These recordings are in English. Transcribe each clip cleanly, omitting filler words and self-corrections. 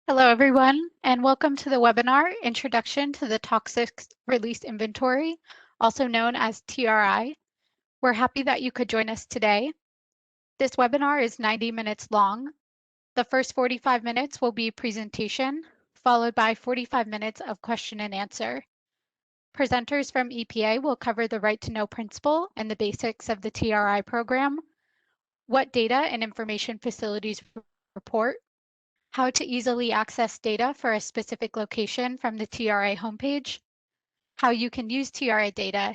Hello, everyone, and welcome to the webinar, Introduction to the Toxics Release Inventory, also known as TRI. We're happy that you could join us today. This webinar is 90 minutes long. The first 45 minutes will be presentation, followed by 45 minutes of question and answer. Presenters from EPA will cover the right to know principle and the basics of the TRI program, what data and information facilities report, how to easily access data for a specific location from the TRI homepage, how you can use TRI data,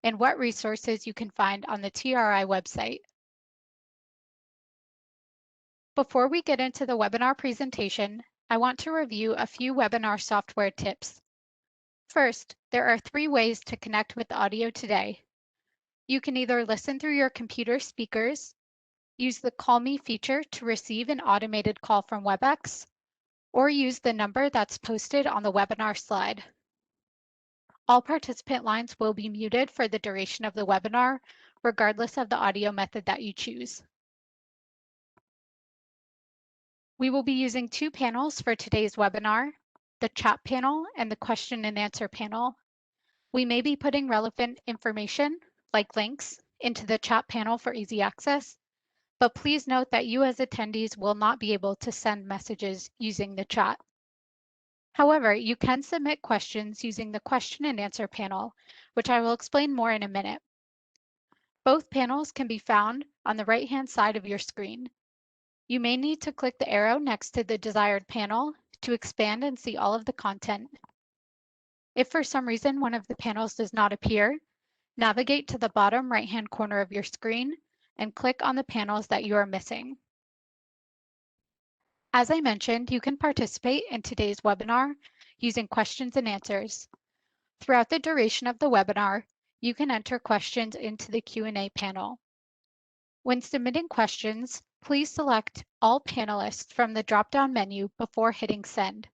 and what resources you can find on the TRI website. Before we get into the webinar presentation, I want to review a few webinar software tips. First, there are 3 ways to connect with audio today. You can either listen through your computer speakers, use the Call Me feature to receive an automated call from WebEx, or use the number that's posted on the webinar slide. All participant lines will be muted for the duration of the webinar, regardless of the audio method that you choose. We will be using 2 panels for today's webinar, the chat panel and the question and answer panel. We may be putting relevant information, like links, into the chat panel for easy access, but please note that you as attendees will not be able to send messages using the chat. However, you can submit questions using the question and answer panel, which I will explain more in a minute. Both panels can be found on the right-hand side of your screen. You may need to click the arrow next to the desired panel to expand and see all of the content. If for some reason one of the panels does not appear, navigate to the bottom right-hand corner of your screen and click on the panels that you are missing. As I mentioned, you can participate in today's webinar using questions and answers. Throughout the duration of the webinar, you can enter questions into the Q&A panel. When submitting questions, please select All Panelists from the drop-down menu before hitting Send,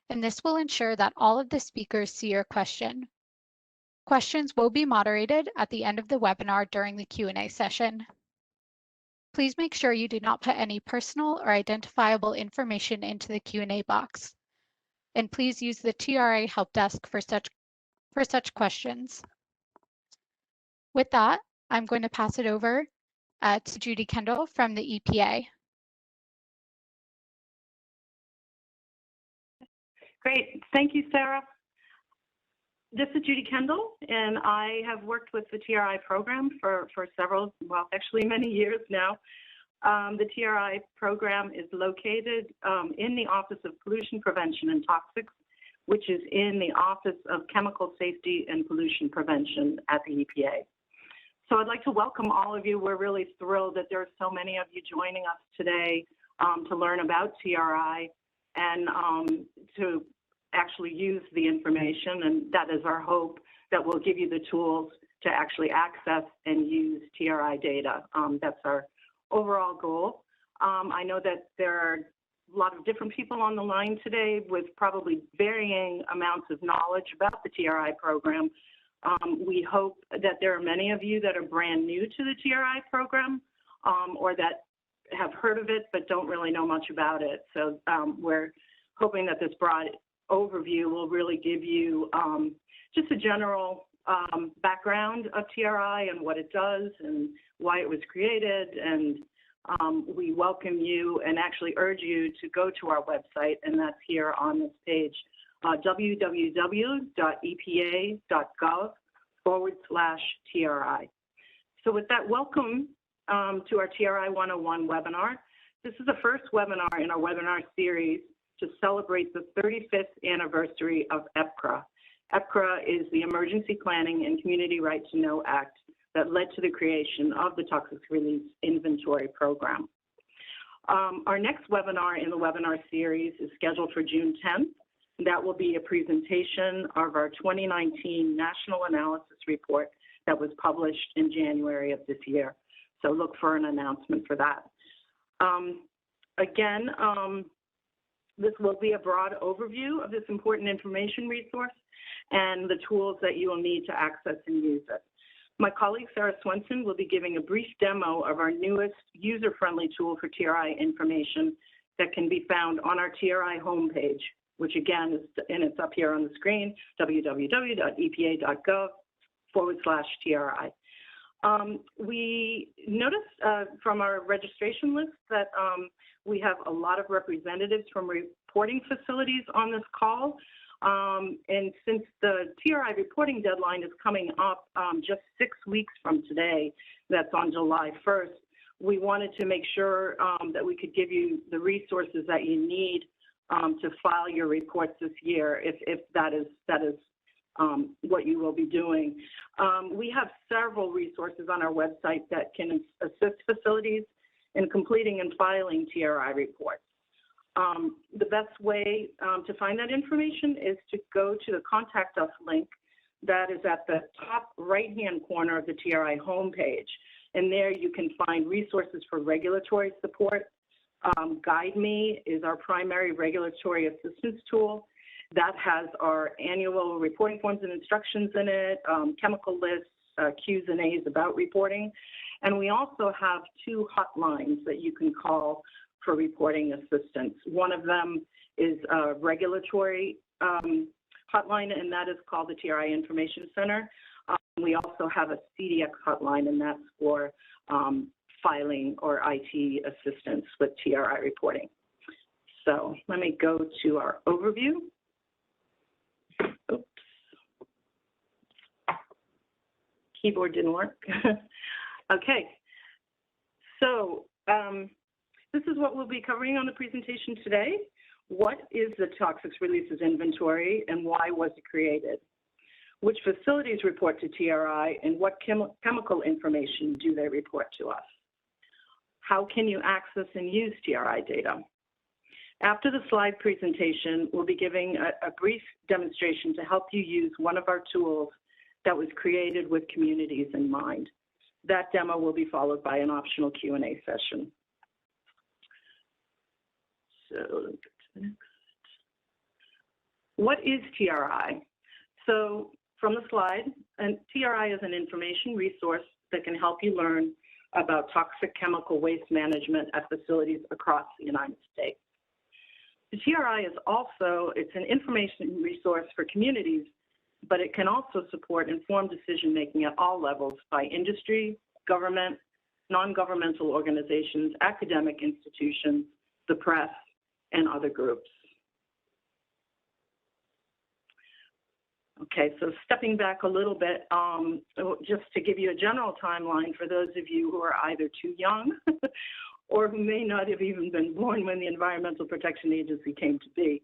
and this will ensure that all of the speakers see your question. Questions will be moderated at the end of the webinar during the Q&A session. Please make sure you do not put any personal or identifiable information into the Q&A box, and please use the TRA help desk for such questions. With that, I'm going to pass it over to Judy Kendall from the EPA. Great, thank you, Sarah. This is Judy Kendall, and I have worked with the TRI program for several, well, actually many years now. The TRI program is located in the Office of Pollution Prevention and Toxics, which is in the Office of Chemical Safety and Pollution Prevention at the EPA. So I'd like to welcome all of you. We're really thrilled that there are so many of you joining us today to learn about TRI and to actually use the information, and that is our hope, that will give you the tools to actually access and use TRI data. That's our overall goal. I know that there are a lot of different people on the line today with probably varying amounts of knowledge about the TRI program. We hope that there are many of you that are brand new to the TRI program or that have heard of it but don't really know much about it. So we're hoping that this broad overview will really give you just a general background of TRI and what it does and why it was created. And we welcome you and actually urge you to go to our website, and that's here on this page, www.epa.gov/TRI. So with that, welcome to our TRI 101 webinar. This is the first webinar in our webinar series to celebrate the 35th anniversary of EPCRA. EPCRA is the Emergency Planning and Community Right to Know Act that led to the creation of the Toxics Release Inventory Program. Our next webinar in the webinar series is scheduled for June 10th. That will be a presentation of our 2019 National Analysis Report that was published in January of this year. So look for an announcement for that. This will be a broad overview of this important information resource and the tools that you will need to access and use it. My colleague Sarah Swenson will be giving a brief demo of our newest user-friendly tool for TRI information that can be found on our TRI homepage, which again is, and it's up here on the screen, www.epa.gov/TRI. We noticed from our registration list that we have a lot of representatives from reporting facilities on this call. And since the TRI reporting deadline is coming up just 6 weeks from today, that's on July 1st, we wanted to make sure that we could give you the resources that you need to file your reports this year, if that is what you will be doing. We have several resources on our website that can assist facilities in completing and filing TRI reports. The best way to find that information is to go to the Contact Us link that is at the top right-hand corner of the TRI homepage. And there you can find resources for regulatory support. Guide Me is our primary regulatory assistance tool. That has our annual reporting forms and instructions in it, chemical lists, Q's and A's about reporting. And we also have 2 hotlines that you can call for reporting assistance. One of them is a regulatory hotline, and that is called the TRI Information Center. We also have a CDX hotline, and that's for filing or IT assistance with TRI reporting. So let me go to our overview. Oops. Keyboard didn't work. Okay. So this is what we'll be covering on the presentation today. What is the Toxics Releases Inventory and why was it created? Which facilities report to TRI and what chemical information do they report to us? How can you access and use TRI data? After the slide presentation, we'll be giving a brief demonstration to help you use one of our tools that was created with communities in mind. That demo will be followed by an optional Q&A session. So let's go to the next. What is TRI? So from the slide, and TRI is an information resource that can help you learn about toxic chemical waste management at facilities across the United States. The TRI is also, it's an information resource for communities, but it can also support informed decision-making at all levels by industry, government, non-governmental organizations, academic institutions, the press, and other groups. Okay, so stepping back a little bit, just to give you a general timeline for those of you who are either too young or who may not have even been born when the Environmental Protection Agency came to be.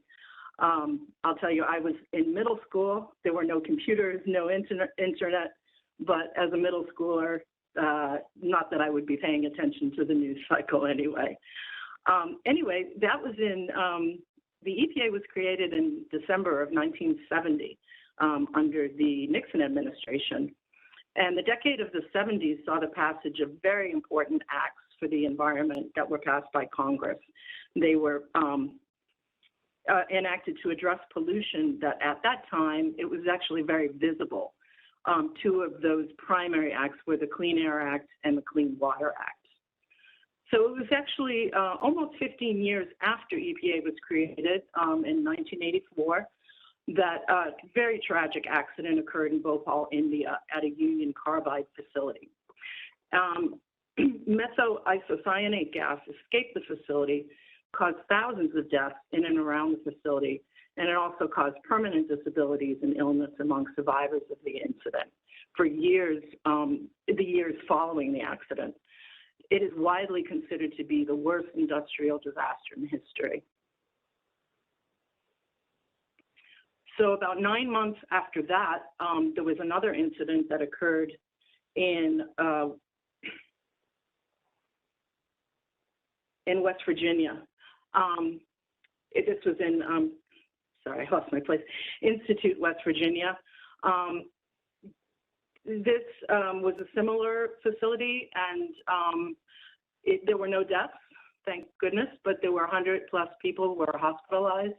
I'll tell you, I was in middle school. There were no computers, no internet, but as a middle schooler, not that I would be paying attention to the news cycle anyway. Anyway, that was in, the EPA was created in December of 1970 under the Nixon administration. And the decade of the 70s saw the passage of very important acts for the environment that were passed by Congress. They were enacted to address pollution that at that time, it was actually very visible. 2 of those primary acts were the Clean Air Act and the Clean Water Act. So it was actually almost 15 years after EPA was created in 1984 that a very tragic accident occurred in Bhopal, India at a Union Carbide facility. Methylisocyanate gas escaped the facility, caused thousands of deaths in and around the facility, and it also caused permanent disabilities and illness among survivors of the incident for years, the years following the accident. It is widely considered to be the worst industrial disaster in history. So about 9 months after that, there was another incident that occurred in West Virginia. This was in, sorry, I lost my place, Institute, West Virginia. This was a similar facility, and there were no deaths, thank goodness, but there were 100+ people who were hospitalized.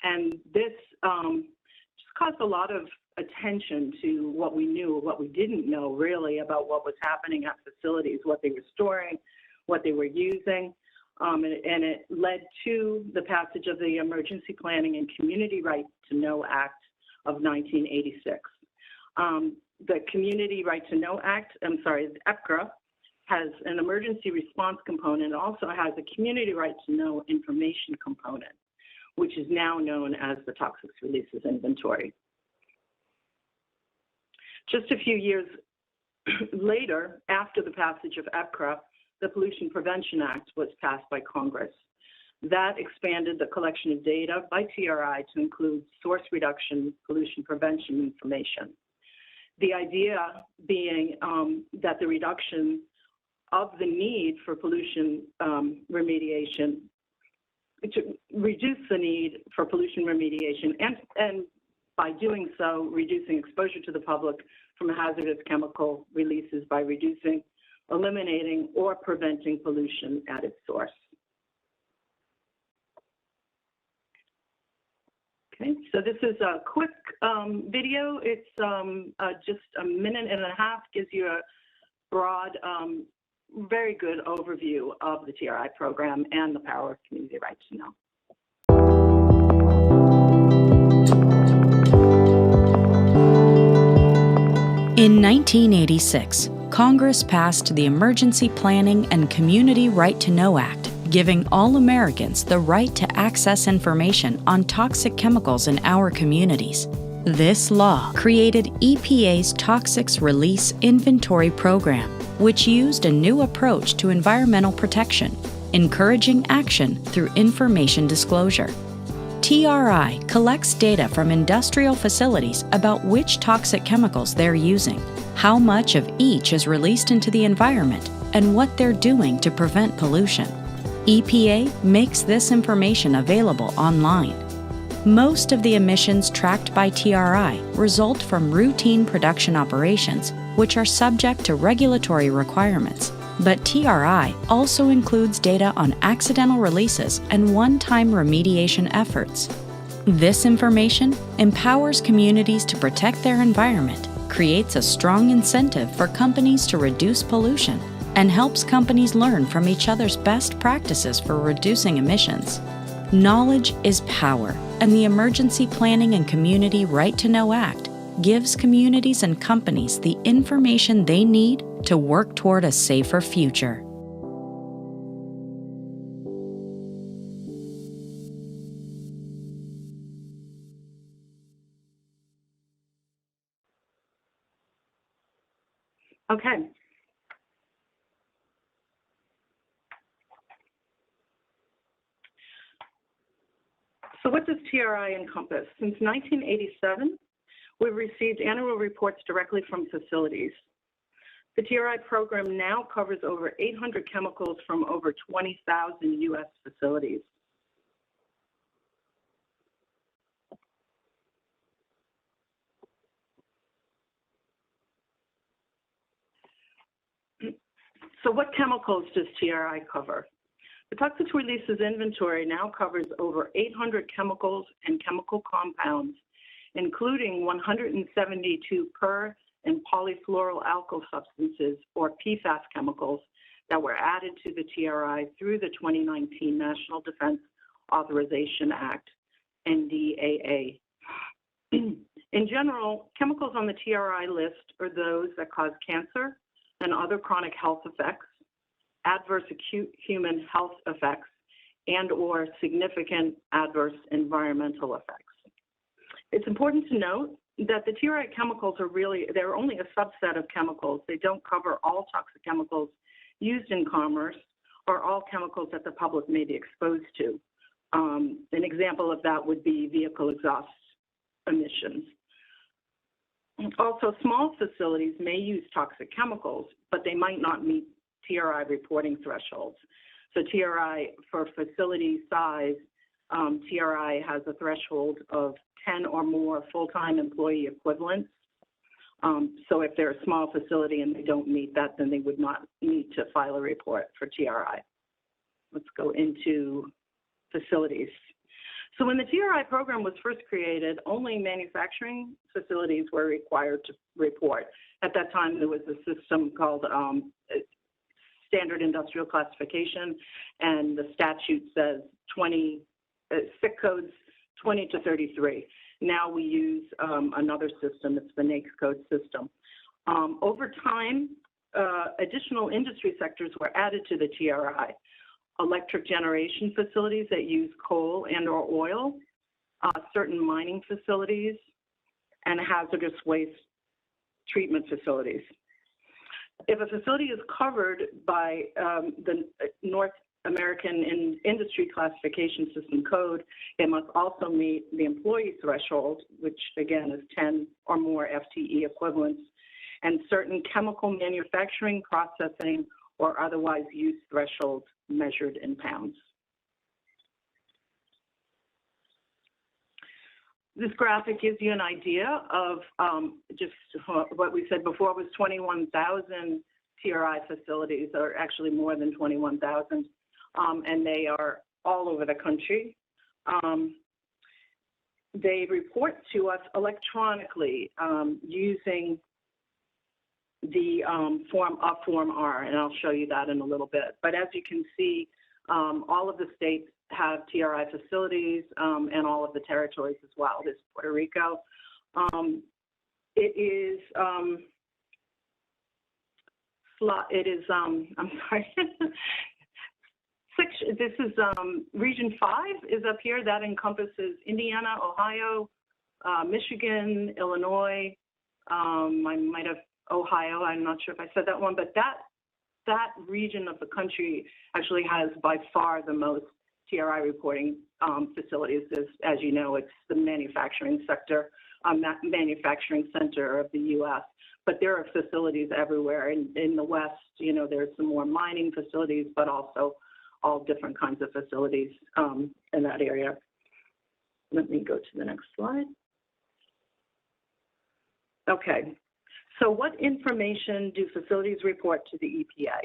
And this just caused a lot of attention to what we knew, what we didn't know really about what was happening at facilities, what they were storing, what they were using. and it led to the passage of the Emergency Planning and Community Right to Know Act of 1986. The Community Right to Know Act, the EPCRA, has an emergency response component. It also has a community right to know information component, which is now known as the Toxics Releases Inventory. Just a few years later, after the passage of EPCRA, the Pollution Prevention Act was passed by Congress. That expanded the collection of data by TRI to include source reduction, pollution prevention information. The idea being that the reduction of the need for pollution remediation, to reduce the need for pollution remediation, and by doing so, reducing exposure to the public from hazardous chemical releases by reducing, eliminating, or preventing pollution at its source. Okay, so this is a quick video. It's just a minute and a half, gives you a broad, very good overview of the TRI program and the power of community right to know. In 1986, Congress passed the Emergency Planning and Community Right to Know Act, giving all Americans the right to access information on toxic chemicals in our communities. This law created EPA's Toxics Release Inventory Program, which used a new approach to environmental protection, encouraging action through information disclosure. TRI collects data from industrial facilities about which toxic chemicals they're using, how much of each is released into the environment, and what they're doing to prevent pollution. EPA makes this information available online. Most of the emissions tracked by TRI result from routine production operations, which are subject to regulatory requirements. But TRI also includes data on accidental releases and one-time remediation efforts. This information empowers communities to protect their environment, creates a strong incentive for companies to reduce pollution, and helps companies learn from each other's best practices for reducing emissions. Knowledge is power, and the Emergency Planning and Community Right to Know Act gives communities and companies the information they need to work toward a safer future. Okay. So what does TRI encompass? Since 1987, we've received annual reports directly from facilities. The TRI program now covers over 800 chemicals from over 20,000 U.S. facilities. So what chemicals does TRI cover? The Toxics Releases Inventory now covers over 800 chemicals and chemical compounds, including 172 per and polyfluoroalkyl substances, or PFAS chemicals, that were added to the TRI through the 2019 National Defense Authorization Act, NDAA. In general, chemicals on the TRI list are those that cause cancer and other chronic health effects, adverse acute human health effects, and/or significant adverse environmental effects. It's important to note that the TRI chemicals they're only a subset of chemicals. They don't cover all toxic chemicals used in commerce or all chemicals that the public may be exposed to. An example of that would be vehicle exhaust emissions. Also, small facilities may use toxic chemicals, but they might not meet TRI reporting thresholds. So TRI, for facility size, TRI has a threshold of 10 or more full-time employee equivalents. So if they're a small facility and they don't meet that, then they would not need to file a report for TRI. Let's go into facilities. So when the TRI program was first created, only manufacturing facilities were required to report. At that time, there was a system called standard industrial classification, and the statute says 20, SIC codes 20 to 33. Now we use another system, it's the NAICS code system. Over time, additional industry sectors were added to the TRI. Electric generation facilities that use coal and or oil, certain mining facilities, and hazardous waste treatment facilities. If a facility is covered by the North American Industry Classification System code, it must also meet the employee threshold, which again is 10 or more FTE equivalents, and certain chemical manufacturing, processing, or otherwise use thresholds measured in pounds. This graphic gives you an idea of just what we said before was 21,000 TRI facilities, or actually more than 21,000, and they are all over the country. They report to us electronically using the Form R, and I'll show you that in a little bit. But as you can see, all of the states have TRI facilities, and all of the territories as well. There's Puerto Rico. It is, I'm sorry, this is Region 5 is up here. That encompasses Indiana, Ohio, Michigan, Illinois. I might have Ohio, I'm not sure if I said that one, but that region of the country actually has by far the most TRI reporting facilities. As you know, it's the manufacturing sector, manufacturing center of the U.S. But there are facilities everywhere. In the West, you know, there's some more mining facilities, but also all different kinds of facilities in that area. Let me go to the next slide. Okay, so what information do facilities report to the EPA?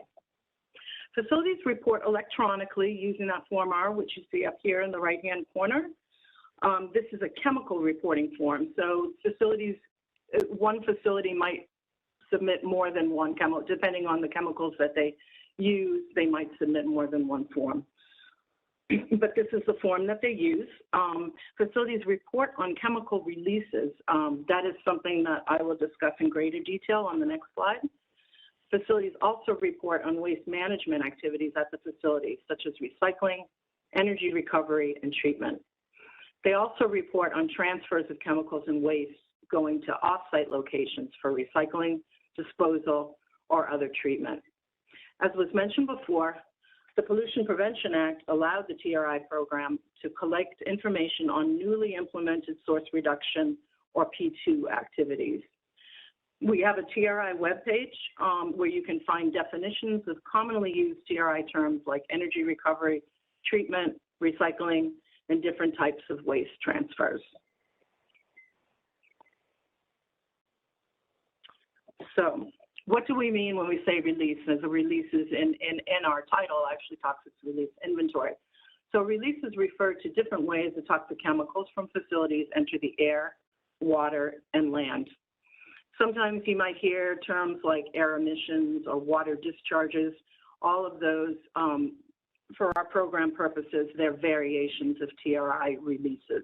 Facilities report electronically using that Form R, which you see up here in the right-hand corner. This is a chemical reporting form. So facilities, one facility might submit more than one chemical, depending on the chemicals that they use, they might submit more than one form. But this is the form that they use. Facilities report on chemical releases. That is something that I will discuss in greater detail on the next slide. Facilities also report on waste management activities at the facility, such as recycling, energy recovery, and treatment. They also report on transfers of chemicals and waste going to off-site locations for recycling, disposal, or other treatment. As was mentioned before, the Pollution Prevention Act allowed the TRI program to collect information on newly implemented source reduction, or P2 activities. We have a TRI webpage where you can find definitions of commonly used TRI terms like energy recovery, treatment, recycling, and different types of waste transfers. So what do we mean when we say release? As a release is in our title, actually toxic release inventory. So releases refer to different ways that toxic chemicals from facilities enter the air, water, and land. Sometimes you might hear terms like air emissions or water discharges. All of those, for our program purposes, they're variations of TRI releases.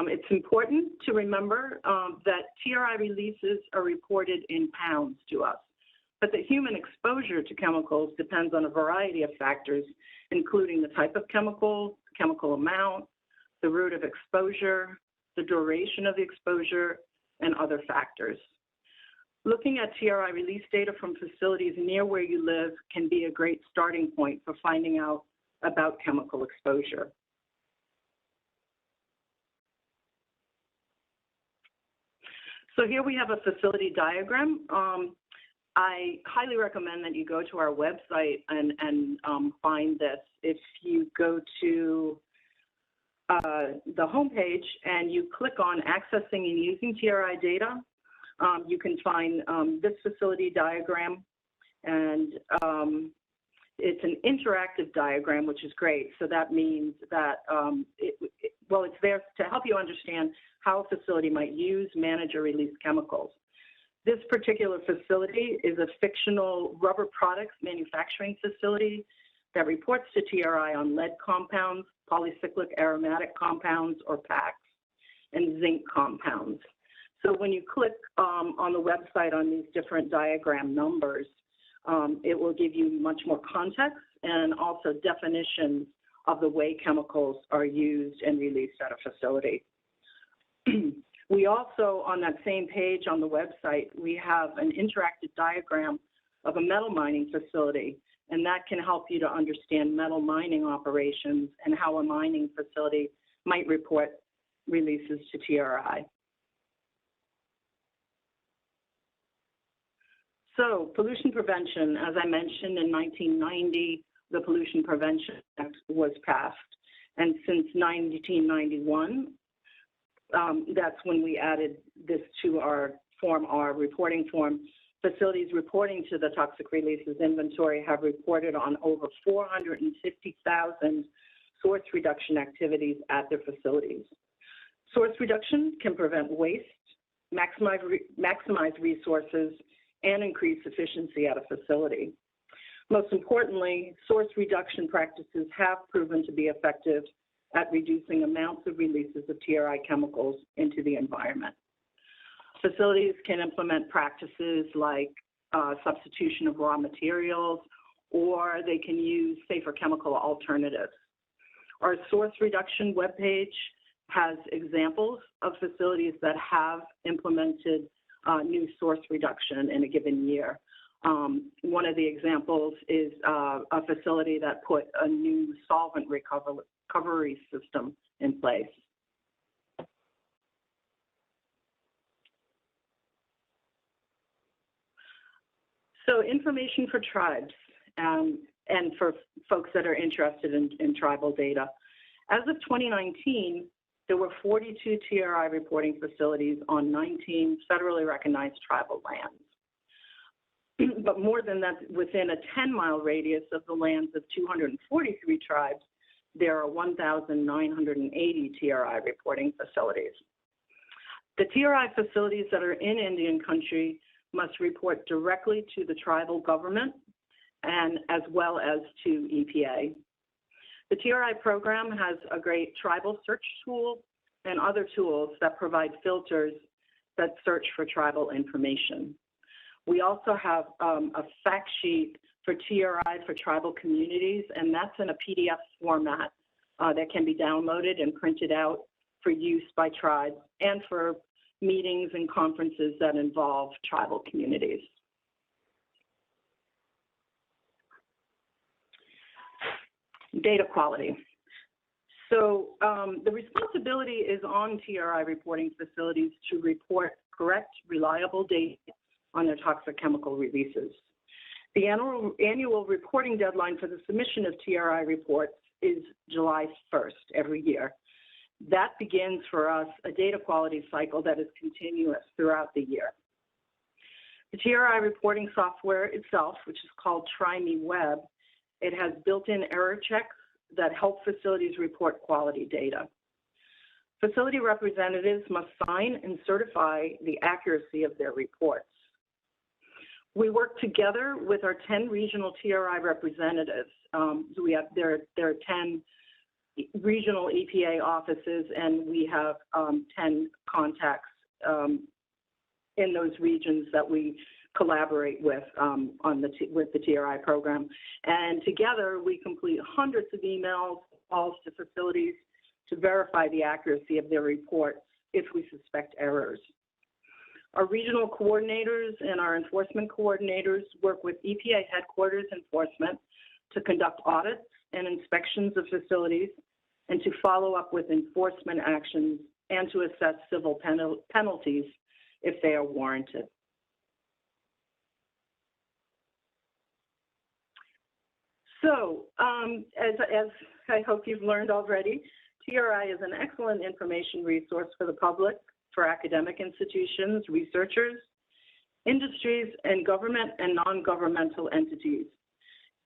It's important to remember that TRI releases are reported in pounds to us, but the human exposure to chemicals depends on a variety of factors, including the type of chemical, chemical amount, the route of exposure, the duration of the exposure, and other factors. Looking at TRI release data from facilities near where you live can be a great starting point for finding out about chemical exposure. So here we have a facility diagram. I highly recommend that you go to our website and find this. If you go to the homepage and you click on accessing and using TRI data, you can find this facility diagram, and it's an interactive diagram, which is great. So that means that, it's there to help you understand how a facility might use, manage, or release chemicals. This particular facility is a fictional rubber products manufacturing facility that reports to TRI on lead compounds, polycyclic aromatic compounds or PACs, and zinc compounds. So when you click on the website on these different diagram numbers, it will give you much more context and also definitions of the way chemicals are used and released at a facility. We also, on that same page on the website, we have an interactive diagram of a metal mining facility, and that can help you to understand metal mining operations and how a mining facility might report releases to TRI. So pollution prevention, as I mentioned, in 1990, the Pollution Prevention Act was passed. And since 1991, that's when we added this to our Form R reporting form. Facilities reporting to the toxic releases inventory have reported on over 450,000 source reduction activities at their facilities. Source reduction can prevent waste, maximize resources, and increase efficiency at a facility. Most importantly, source reduction practices have proven to be effective at reducing amounts of releases of TRI chemicals into the environment. Facilities can implement practices like substitution of raw materials, or they can use safer chemical alternatives. Our source reduction webpage has examples of facilities that have implemented new source reduction in a given year. One of the examples is a facility that put a new solvent recovery system in place. So information for tribes and for folks that are interested in tribal data. As of 2019, there were 42 TRI reporting facilities on 19 federally recognized tribal lands. But more than that, within a 10-mile radius of the lands of 243 tribes, there are 1,980 TRI reporting facilities. The TRI facilities that are in Indian country must report directly to the tribal government and as well as to EPA. The TRI program has a great tribal search tool and other tools that provide filters that search for tribal information. We also have a fact sheet for TRI for tribal communities, and that's in a PDF format that can be downloaded and printed out for use by tribes and for meetings and conferences that involve tribal communities. Data quality. So the responsibility is on TRI reporting facilities to report correct, reliable data on their toxic chemical releases. The annual reporting deadline for the submission of TRI reports is July 1st every year. That begins for us a data quality cycle that is continuous throughout the year. The TRI reporting software itself, which is called TriMeWeb, it has built-in error checks that help facilities report quality data. Facility representatives must sign and certify the accuracy of their reports. We work together with our 10 regional TRI representatives. There are 10 regional EPA offices, and we have 10 contacts in those regions that we collaborate with with the TRI program. And together, we complete hundreds of emails, calls to facilities to verify the accuracy of their reports if we suspect errors. Our regional coordinators and our enforcement coordinators work with EPA headquarters enforcement to conduct audits and inspections of facilities and to follow up with enforcement actions and to assess civil penalties if they are warranted. So, as I hope you've learned already, TRI is an excellent information resource for the public, for academic institutions, researchers, industries, and government and non-governmental entities.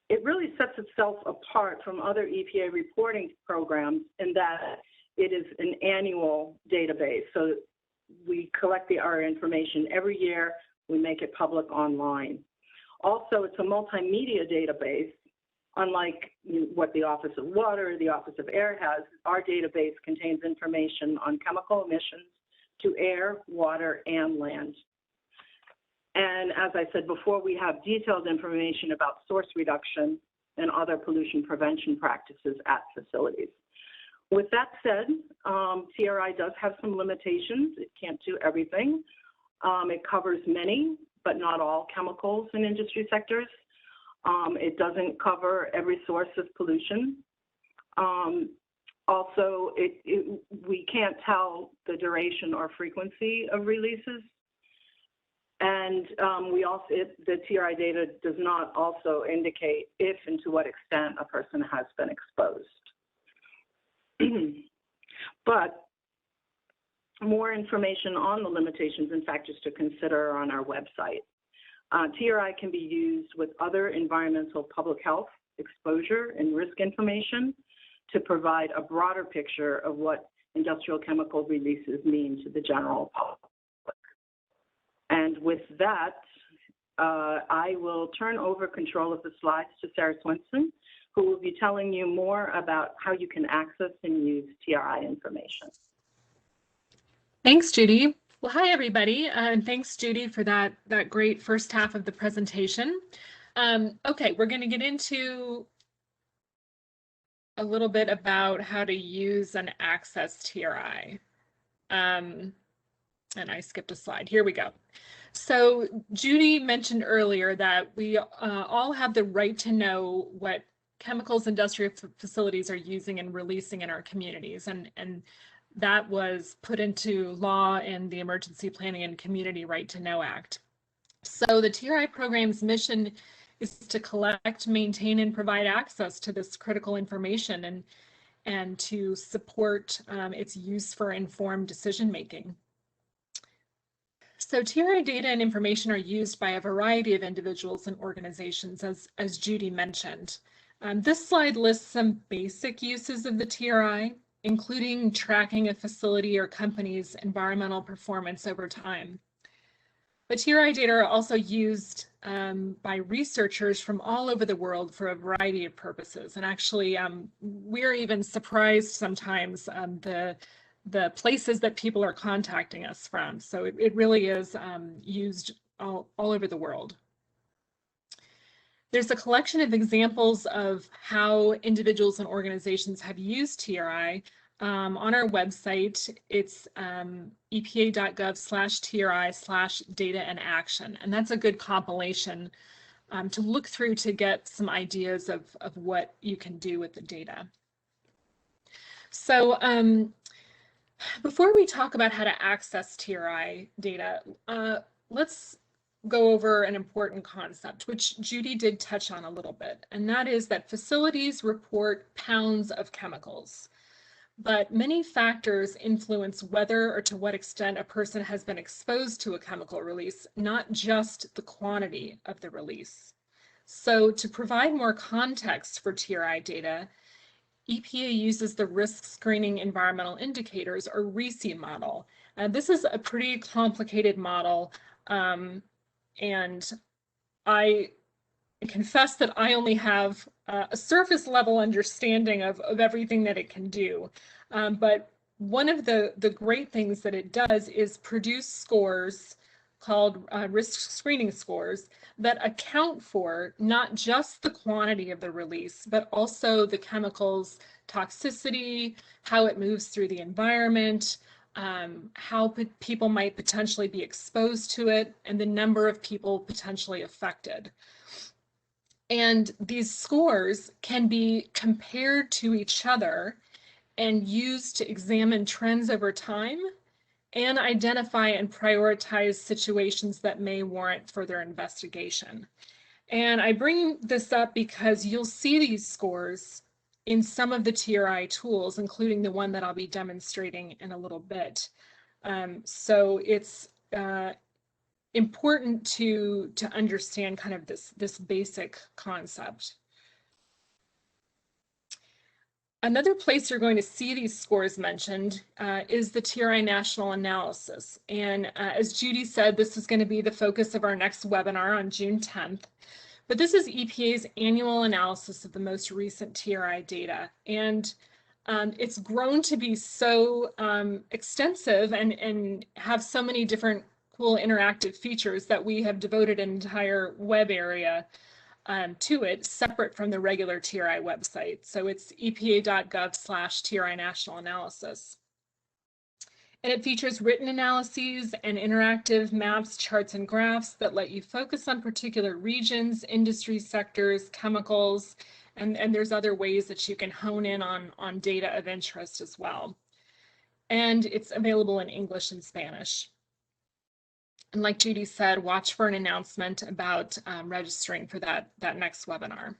It really sets itself apart from other EPA reporting programs in that it is an annual database. So we collect our information every year We make it public online. Also, it's a multimedia database. Unlike what the Office of Water or the Office of Air has, our database contains information on chemical emissions to air, water, and land. And as I said before, we have detailed information about source reduction and other pollution prevention practices at facilities. With that said, TRI does have some limitations. It can't do everything. It covers many, but not all chemicals in industry sectors. It doesn't cover every source of pollution. Also, we can't tell the duration or frequency of releases. And the TRI data does not also indicate if and to what extent a person has been exposed. But more information on the limitations and factors to consider are on our website. TRI can be used with other environmental public health, exposure, and risk information to provide a broader picture of what industrial chemical releases mean to the general public. And with that, I will turn over control of the slides to Sarah Swenson, who will be telling you more about how you can access and use TRI information. Thanks, Judy. Well, hi, everybody, and thanks, Judy, for that great first half of the presentation. Okay, we're going to get into a little bit about how to use and access TRI. And I skipped a slide. Here we go. So Judy mentioned earlier that we all have the right to know what chemicals industrial facilities are using and releasing in our communities. And that was put into law in the Emergency Planning and Community Right to Know Act. So the TRI program's mission is to collect, maintain, and provide access to this critical information and to support its use for informed decision making. So TRI data and information are used by a variety of individuals and organizations, as Judy mentioned. This slide lists some basic uses of the TRI, including tracking a facility or company's environmental performance over time. But TRI data are also used by researchers from all over the world for a variety of purposes. And actually, we're even surprised sometimes the places that people are contacting us from. So it really is used all over the world. There's a collection of examples of how individuals and organizations have used TRI. On our website, it's epa.gov/TRI/data and action. And that's a good compilation to look through to get some ideas of what you can do with the data. So before we talk about how to access TRI data, let's go over an important concept, which Judy did touch on a little bit, and that is that facilities report pounds of chemicals, but many factors influence whether or to what extent a person has been exposed to a chemical release, not just the quantity of the release. So to provide more context for TRI data, EPA uses the Risk Screening Environmental Indicators, or RISI model. This is a pretty complicated model, and I confess that I only have a surface level understanding of everything that it can do. But one of the great things that it does is produce scores called risk screening scores that account for not just the quantity of the release, but also the chemical's toxicity, how it moves through the environment, how people might potentially be exposed to it, and the number of people potentially affected. And these scores can be compared to each other and used to examine trends over time and identify and prioritize situations that may warrant further investigation. And I bring this up because you'll see these scores in some of the TRI tools, including the one that I'll be demonstrating in a little bit. So it's important to understand kind of this basic concept. Another place you're going to see these scores mentioned is the TRI National Analysis. And as Judy said, this is going to be the focus of our next webinar on June 10th. But this is EPA's annual analysis of the most recent TRI data. And it's grown to be so extensive and have so many different cool interactive features that we have devoted an entire web area to it, separate from the regular TRI website. So it's epa.gov/TRI National Analysis. And it features written analyses and interactive maps, charts, and graphs that let you focus on particular regions, industry sectors, chemicals, and there's other ways that you can hone in on data of interest as well. And it's available in English and Spanish. And like Judy said, watch for an announcement about registering for that next webinar.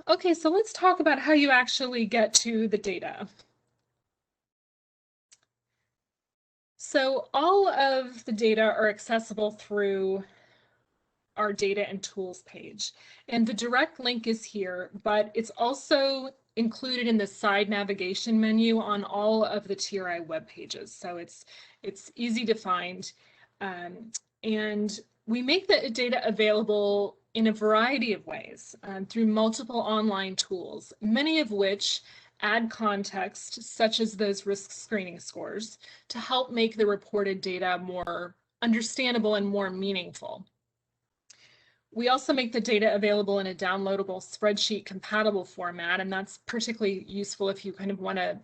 Okay, so let's talk about how you actually get to the data. So all of the data are accessible through our data and tools page. And the direct link is here, but it's also included in the side navigation menu on all of the TRI web pages. So it's easy to find. And we make the data available in a variety of ways through multiple online tools, many of which add context, such as those risk screening scores, to help make the reported data more understandable and more meaningful. We also make the data available in a downloadable spreadsheet compatible format, and that's particularly useful if you kind of want to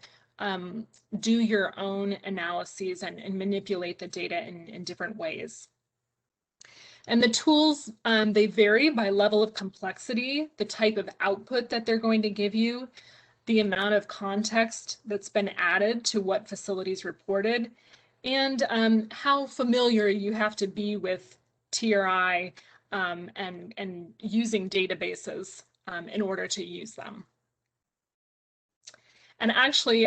do your own analyses and manipulate the data in different ways. And the tools, they vary by level of complexity, the type of output that they're going to give you, the amount of context that's been added to what facilities reported, and how familiar you have to be with TRI and using databases in order to use them. And actually,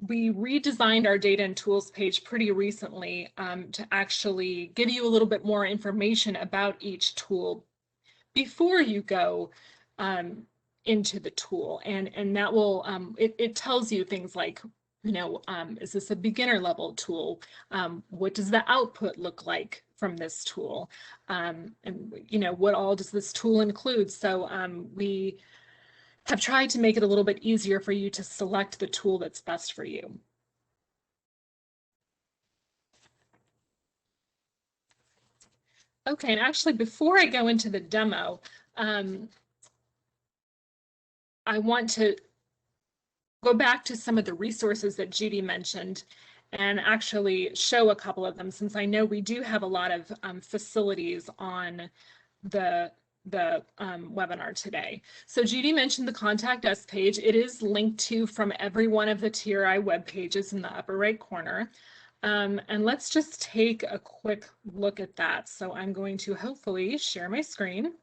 we redesigned our data and tools page pretty recently to actually give you a little bit more information about each tool before you go into the tool, and that will it tells you things like, you know, is this a beginner level tool? What does the output look like from this tool? And you know, what all does this tool include? So we have tried to make it a little bit easier for you to select the tool that's best for you. Okay, and actually before I go into the demo, I want to go back to some of the resources that Judy mentioned and actually show a couple of them, since I know we do have a lot of facilities on the webinar today. So Judy mentioned the Contact Us page. It is linked to from every one of the TRI web pages in the upper right corner. And let's just take a quick look at that. So I'm going to hopefully share my screen.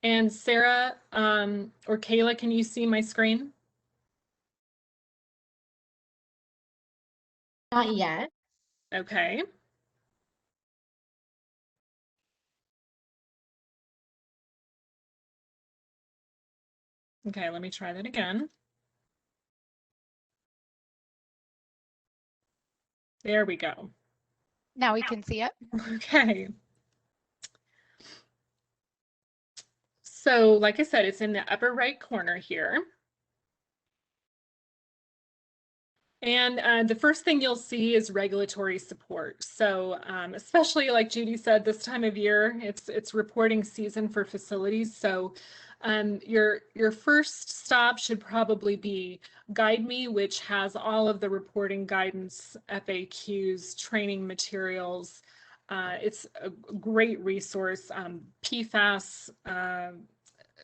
And Sarah or Kayla, can you see my screen? Not yet. Okay. Okay, let me try that again. There we go. Now we can see it. Okay. So like I said, it's in the upper right corner here. And the first thing you'll see is regulatory support. So especially like Judy said, this time of year, it's reporting season for facilities. So your first stop should probably be Guide Me, which has all of the reporting guidance, FAQs, training materials. It's a great resource. PFAS,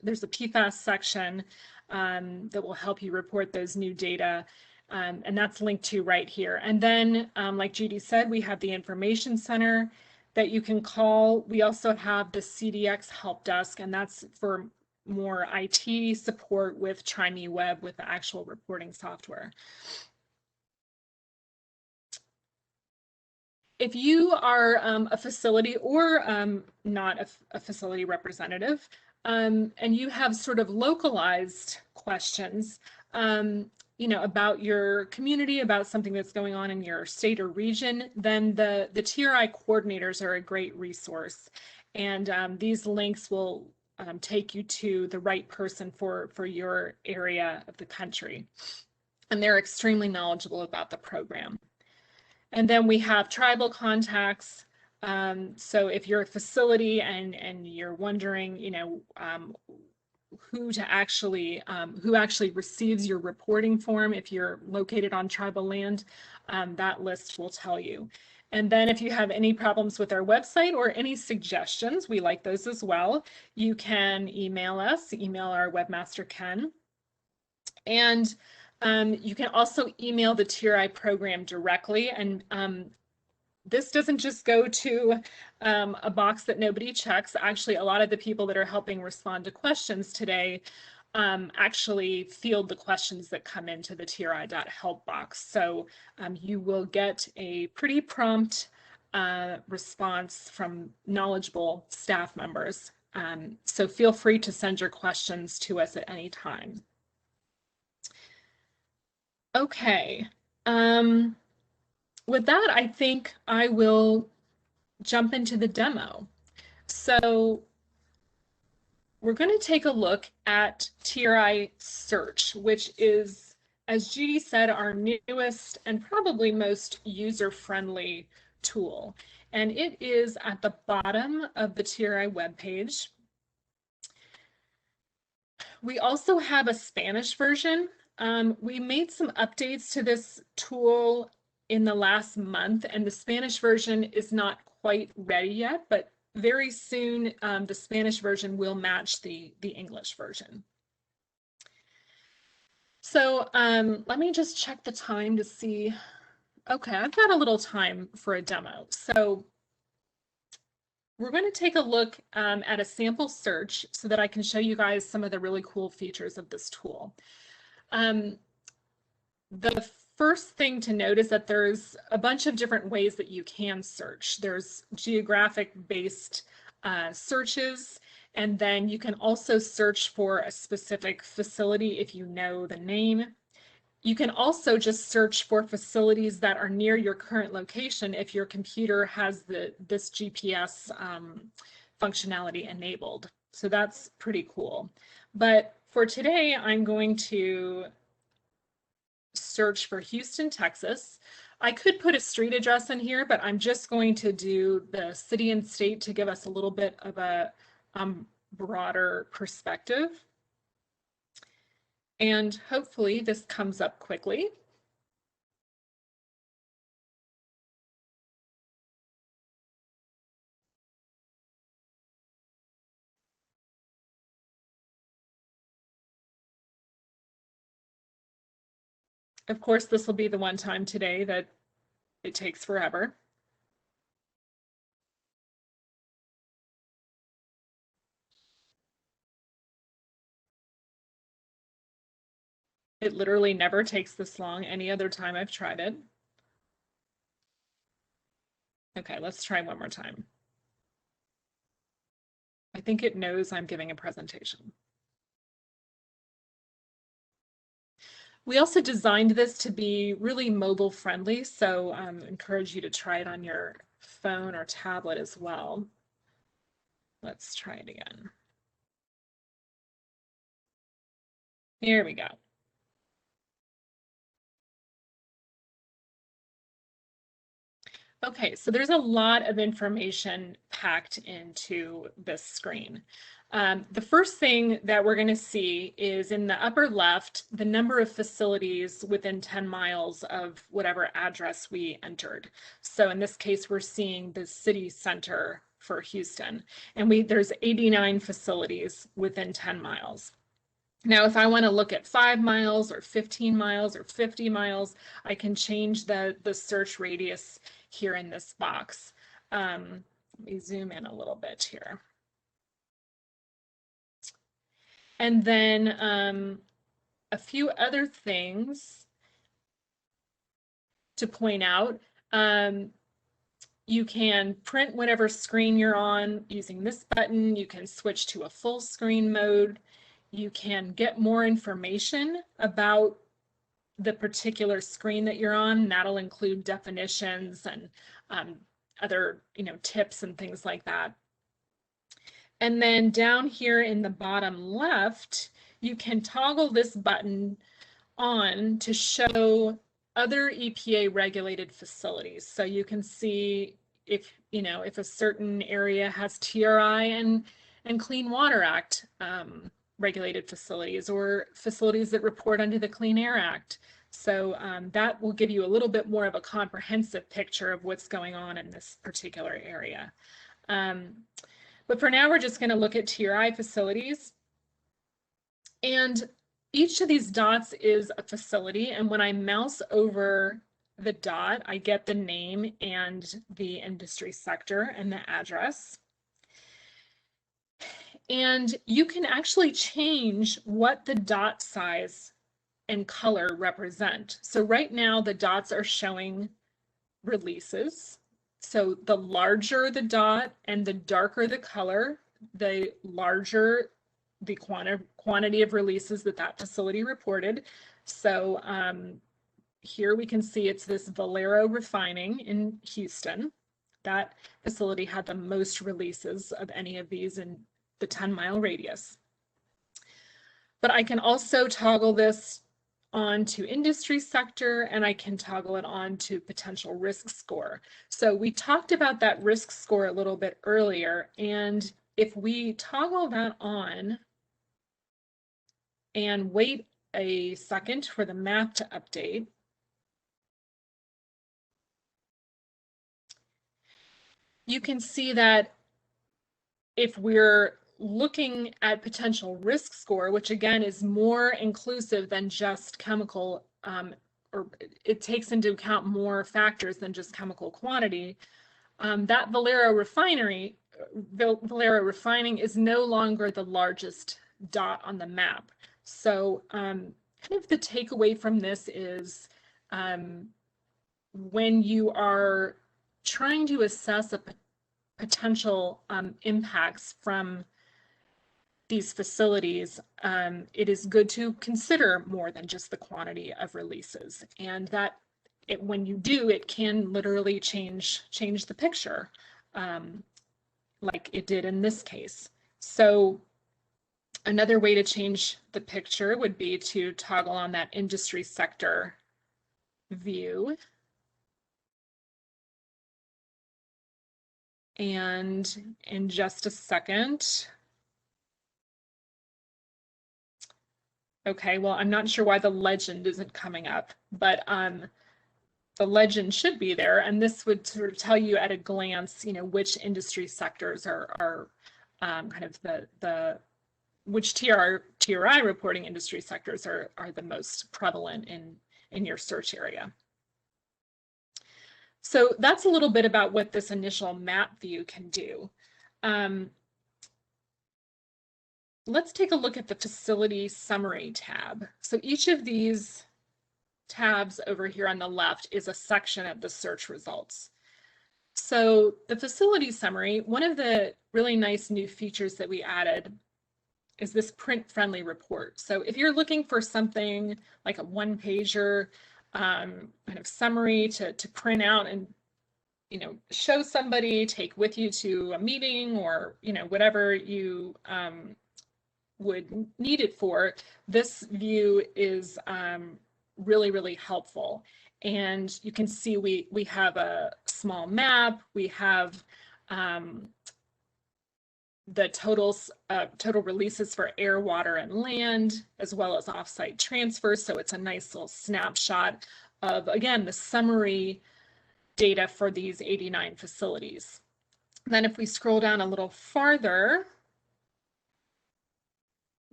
there's a PFAS section that will help you report those new data. And that's linked to right here. And then, like Judy said, we have the Information Center that you can call. We also have the CDX Help Desk, and that's for more IT support with TriMeWeb with the actual reporting software. if you are a facility or not a facility representative, and you have sort of localized questions, you know, about your community, about something that's going on in your state or region, then the TRI coordinators are a great resource. And these links will take you to the right person for your area of the country. And they're extremely knowledgeable about the program. And then we have tribal contacts. So if you're a facility and you're wondering, you know, who actually receives your reporting form, if you're located on tribal land, that list will tell you. And then if you have any problems with our website or any suggestions, we like those as well, you can email us, email our webmaster Ken. And you can also email the TRI program directly. And this doesn't just go to a box that nobody checks. Actually, a lot of the people that are helping respond to questions today actually field the questions that come into the TRI.help box. So you will get a pretty prompt response from knowledgeable staff members. So feel free to send your questions to us at any time. Okay. With that, I think I will jump into the demo. So we're going to take a look at TRI Search, which is, as Judy said, our newest and probably most user-friendly tool. And it is at the bottom of the TRI webpage. We also have a Spanish version. We made some updates to this tool in the last month, and the Spanish version is not quite ready yet, but very soon the Spanish version will match the English version. So let me just check the time to see. Okay, I've got a little time for a demo. So we're going to take a look at a sample search so that I can show you guys some of the really cool features of this tool. The first thing to note is that there's a bunch of different ways that you can search. There's geographic-based searches, and then you can also search for a specific facility if you know the name. You can also just search for facilities that are near your current location if your computer has this GPS functionality enabled. So that's pretty cool. But for today, I'm going to search for Houston, Texas. I could put a street address in here, but I'm just going to do the city and state to give us a little bit of a broader perspective. And hopefully this comes up quickly. Of course, this will be the one time today that it takes forever. It literally never takes this long any other time I've tried it. Okay, let's try one more time. I think it knows I'm giving a presentation. We also designed this to be really mobile friendly, so I encourage you to try it on your phone or tablet as well. Let's try it again. Here we go. Okay, so there's a lot of information packed into this screen. The first thing that we're going to see is in the upper left, the number of facilities within 10 miles of whatever address we entered. So in this case, we're seeing the city center for Houston, and there's 89 facilities within 10 miles. Now, if I want to look at 5 miles or 15 miles or 50 miles, I can change the search radius here in this box. Let me zoom in a little bit here. And then a few other things to point out. You can print whatever screen you're on using this button. You can switch to a full screen mode. You can get more information about the particular screen that you're on. And that'll include definitions and other, tips and things like that. And then down here in the bottom left, you can toggle this button on to show other EPA regulated facilities. So you can see if a certain area has TRI and Clean Water Act regulated facilities, or facilities that report under the Clean Air Act. So that will give you a little bit more of a comprehensive picture of what's going on in this particular area. But for now, we're just going to look at TRI facilities. And each of these dots is a facility, and when I mouse over the dot, I get the name and the industry sector and the address. And you can actually change what the dot size and color represent. So right now the dots are showing releases. So the larger the dot and the darker the color, the larger the quantity of releases that facility reported. So here we can see it's this Valero refining in Houston. That facility had the most releases of any of these in the 10-mile radius. But I can also toggle this on to industry sector, and I can toggle it on to potential risk score. So we talked about that risk score a little bit earlier, and if we toggle that on and wait a second for the map to update, you can see that if we're looking at potential risk score, which again is more inclusive than just chemical, or it takes into account more factors than just chemical quantity, that Valero refining is no longer the largest dot on the map. So kind of the takeaway from this is when you are trying to assess a potential impacts from these facilities, it is good to consider more than just the quantity of releases, and that when you do, it can literally change the picture, like it did in this case. So another way to change the picture would be to toggle on that industry sector view. And in just a second. Okay, well, I'm not sure why the legend isn't coming up, but the legend should be there, and this would sort of tell you at a glance, which industry sectors are kind of which TRI reporting industry sectors are the most prevalent in your search area. So that's a little bit about what this initial map view can do. Let's take a look at the facility summary tab. So each of these tabs over here on the left is a section of the search results. So the facility summary, one of the really nice new features that we added is this print-friendly report. So if you're looking for something like a one-pager kind of summary to print out and show somebody, take with you to a meeting, or whatever you would need it for, this view is really, really helpful. And you can see we have a small map, we have the total releases for air, water, and land, as well as offsite transfers. So it's a nice little snapshot of, again, the summary data for these 89 facilities. Then if we scroll down a little farther,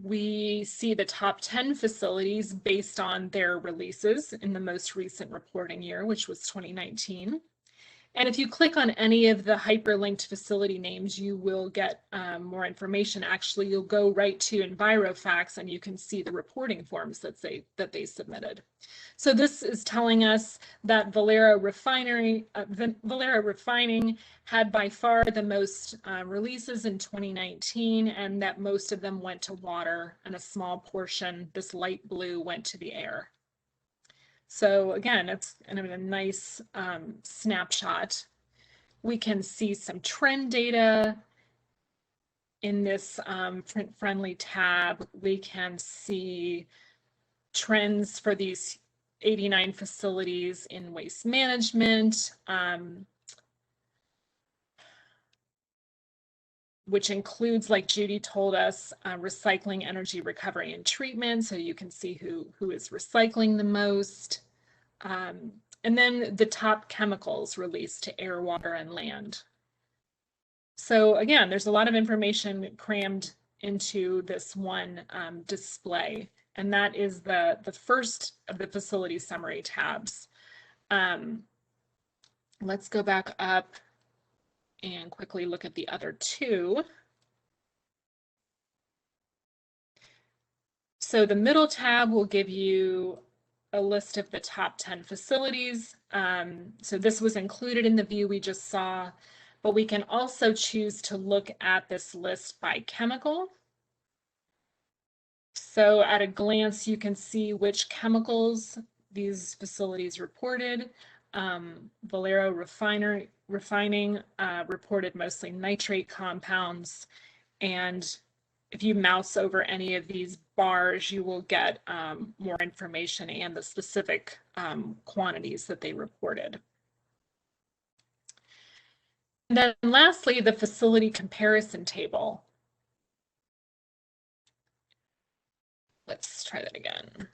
we see the top 10 facilities based on their releases in the most recent reporting year, which was 2019. And if you click on any of the hyperlinked facility names, you will get more information. Actually, you'll go right to EnviroFacts and you can see the reporting forms that they submitted. So this is telling us that Valero Refining had by far the most releases in 2019, and that most of them went to water, and a small portion, this light blue, went to the air. So again, it's kind of a nice snapshot. We can see some trend data in this print-friendly tab. We can see trends for these 89 facilities in waste management, which includes, like Judy told us, recycling, energy recovery, and treatment. So you can see who is recycling the most. And then the top chemicals released to air, water, and land. So again, there's a lot of information crammed into this one display, and that is the first of the facility summary tabs. Let's go back up and quickly look at the other two. So the middle tab will give you a list of the top 10 facilities. So this was included in the view we just saw, but we can also choose to look at this list by chemical. So at a glance, you can see which chemicals these facilities reported. Valero Refining reported mostly nitrate compounds, and if you mouse over any of these bars, you will get more information and the specific quantities that they reported. And then lastly, the facility comparison table. Let's try that again.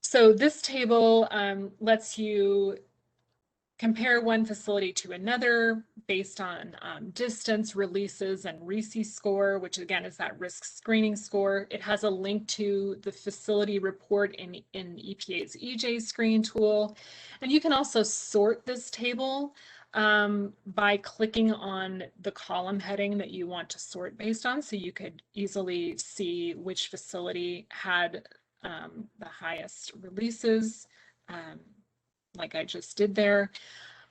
So this table lets you compare one facility to another based on distance, releases, and RISI score, which again is that risk screening score. It has a link to the facility report in EPA's EJ screen tool. And you can also sort this table by clicking on the column heading that you want to sort based on. So you could easily see which facility had the highest releases, like I just did there.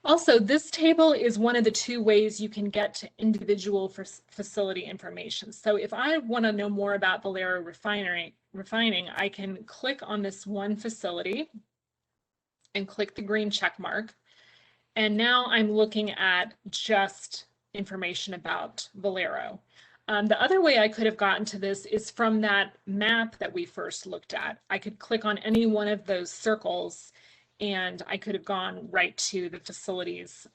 Also, this table is one of the two ways you can get to individual facility information. So if I want to know more about Valero Refining, I can click on this one facility and click the green check mark. And now I'm looking at just information about Valero. The other way I could have gotten to this is from that map that we first looked at. I could click on any one of those circles and I could have gone right to the facilities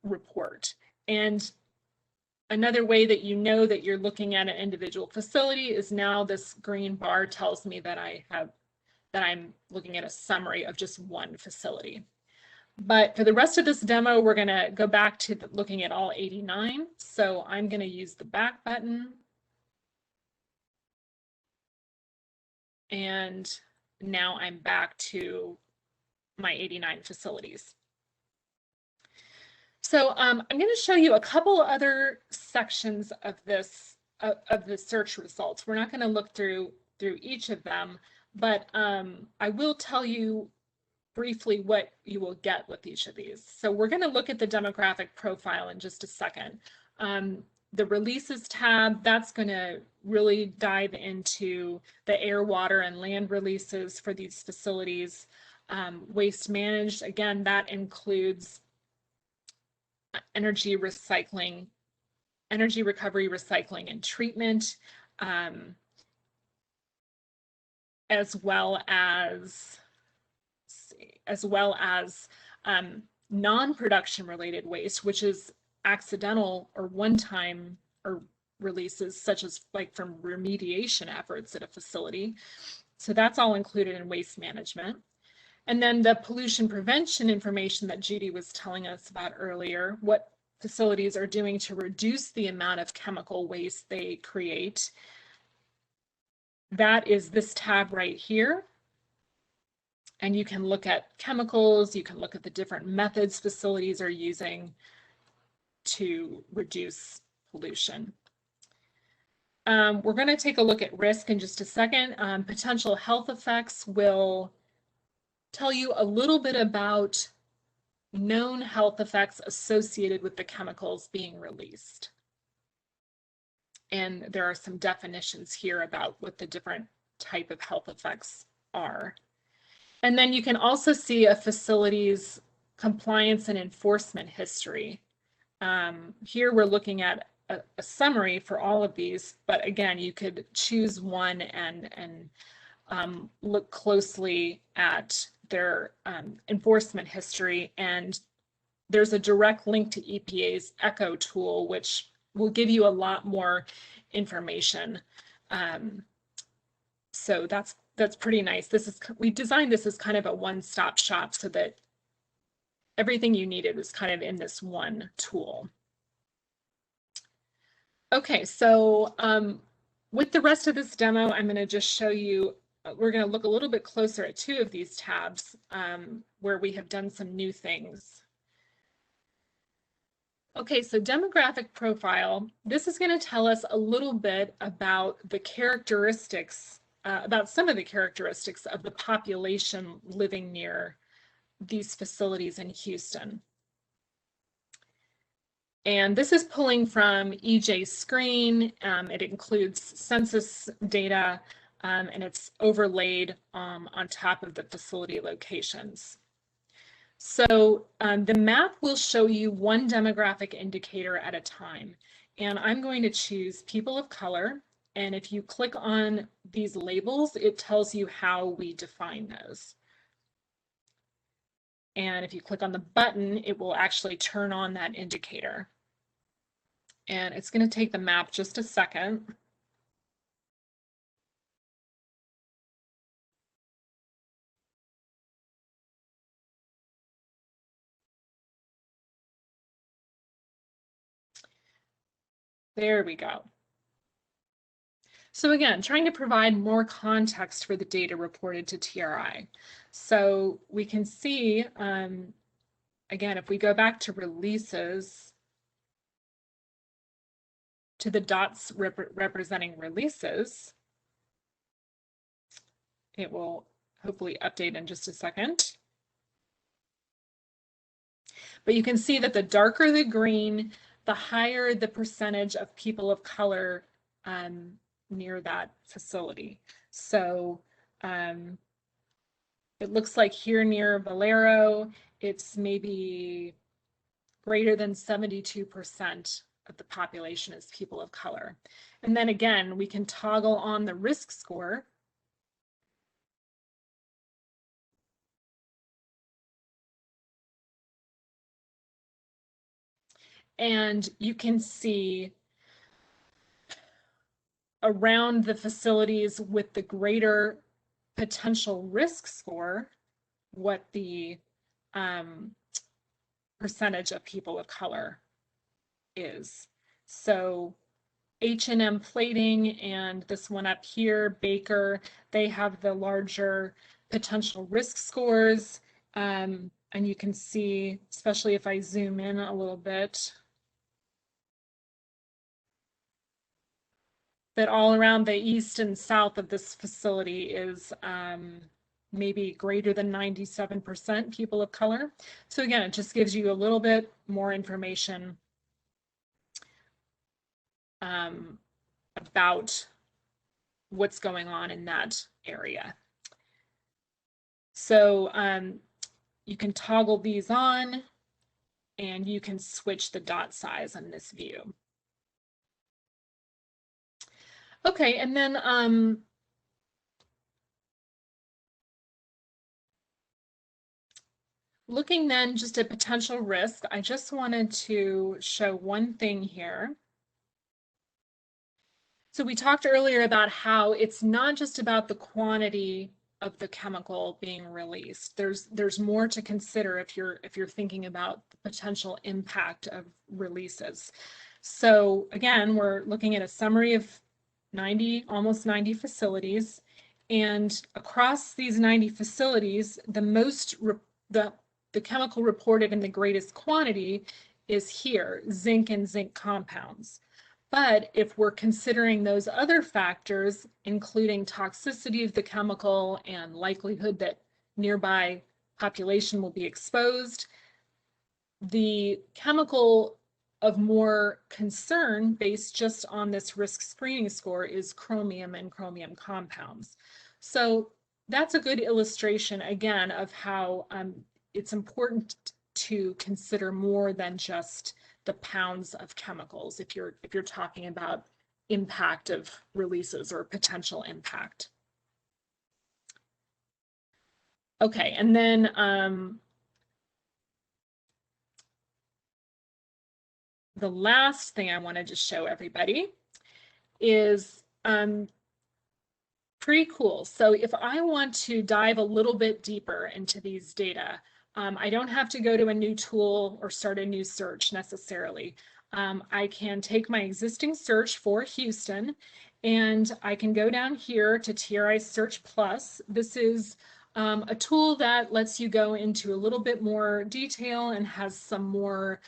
report. And another way that you know that you're looking at an individual facility is now this green bar tells me that I'm looking at a summary of just one facility. But for the rest of this demo, we're going to go back to looking at all 89. So I'm going to use the back button. And now I'm back to my 89 facilities. So I'm going to show you a couple other sections of this of the search results. We're not going to look through each of them, but I will tell you briefly what you will get with each of these. So we're going to look at the demographic profile in just a second. The releases tab, that's going to really dive into the air, water, and land releases for these facilities. Waste managed, again, that includes energy recovery, recycling, and treatment, as well as non-production related waste, which is accidental or one-time or releases, such as like from remediation efforts at a facility. So that's all included in waste management. And then the pollution prevention information that Judy was telling us about earlier, what facilities are doing to reduce the amount of chemical waste they create. That is this tab right here. And you can look at chemicals, you can look at the different methods facilities are using to reduce pollution. We're going to take a look at risk in just a second. Potential health effects will tell you a little bit about known health effects associated with the chemicals being released. And there are some definitions here about what the different type of health effects are. And then you can also see a facility's compliance and enforcement history. Here we're looking at a summary for all of these, but again, you could choose one and look closely at their enforcement history. And there's a direct link to EPA's ECHO tool, which will give you a lot more information. So that's pretty nice. We designed this as kind of a one-stop shop so that everything you needed was kind of in this one tool. Okay, so with the rest of this demo, I'm going to just show you, we're going to look a little bit closer at two of these tabs where we have done some new things. Okay, so demographic profile, this is going to tell us a little bit about the characteristics, about some of the characteristics of the population living near these facilities in Houston. And this is pulling from EJ Screen. It includes census data and it's overlaid on top of the facility locations. So the map will show you one demographic indicator at a time. And I'm going to choose people of color. And if you click on these labels, it tells you how we define those. And if you click on the button, it will actually turn on that indicator. And it's going to take the map just a second. There we go. So again, trying to provide more context for the data reported to TRI. So we can see, again, if we go back to releases, to the dots representing releases, it will hopefully update in just a second. But you can see that the darker the green, the higher the percentage of people of color near that facility. So it looks like here near Valero, it's maybe greater than 72% of the population is people of color. And then again, we can toggle on the risk score. And you can see around the facilities with the greater potential risk score, what the percentage of people of color is. So H&M Plating and this one up here, Baker, they have the larger potential risk scores. And you can see, especially if I zoom in a little bit, that all around the east and south of this facility is maybe greater than 97% people of color. So again, it just gives you a little bit more information about what's going on in that area. So you can toggle these on and you can switch the dot size on this view. Okay, and then looking then just at potential risk, I just wanted to show one thing here. So we talked earlier about how it's not just about the quantity of the chemical being released. There's more to consider if you're thinking about the potential impact of releases. So again, we're looking at a summary of almost 90 facilities, And across these 90 facilities, the chemical reported in the greatest quantity is here, zinc and zinc compounds. But if we're considering those other factors, including toxicity of the chemical and likelihood that nearby population will be exposed, the chemical of more concern based just on this risk screening score is chromium and chromium compounds. So that's a good illustration, again, of how it's important to consider more than just the pounds of chemicals if you're talking about impact of releases or potential impact. Okay, and then the last thing I wanted to show everybody is pretty cool. So if I want to dive a little bit deeper into these data, I don't have to go to a new tool or start a new search necessarily. I can take my existing search for Houston and I can go down here to TRI Search Plus. This is a tool that lets you go into a little bit more detail and has some more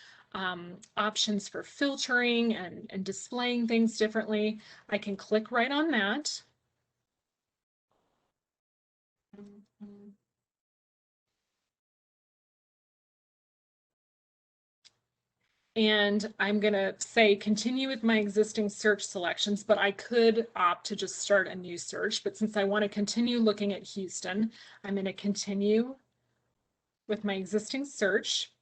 options for filtering and displaying things differently. I can click right on that. And I'm going to say continue with my existing search selections, but I could opt to just start a new search. But since I want to continue looking at Houston, I'm going to continue with my existing search.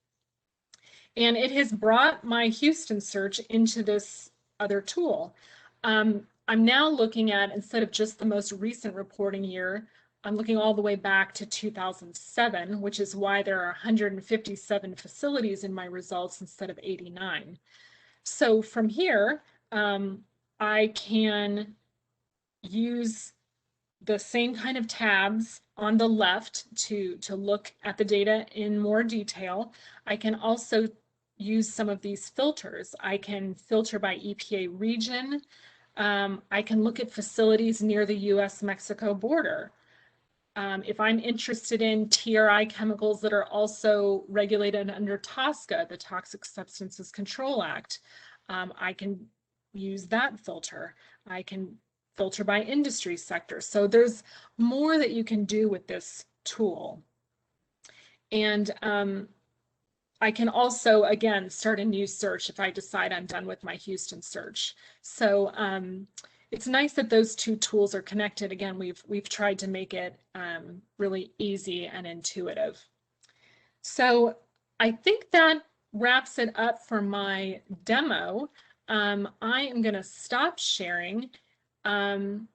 And it has brought my Houston search into this other tool. I'm now looking at, instead of just the most recent reporting year, I'm looking all the way back to 2007, which is why there are 157 facilities in my results instead of 89. So from here, I can use the same kind of tabs on the left to look at the data in more detail. I can also use some of these filters. I can filter by EPA region. I can look at facilities near the US-Mexico border. If I'm interested in TRI chemicals that are also regulated under TSCA, the Toxic Substances Control Act, I can use that filter. I can filter by industry sector. So there's more that you can do with this tool. And I can also, again, start a new search if I decide I'm done with my Houston search. So it's nice that those two tools are connected. Again, we've tried to make it really easy and intuitive. So I think that wraps it up for my demo. I am going to stop sharing, and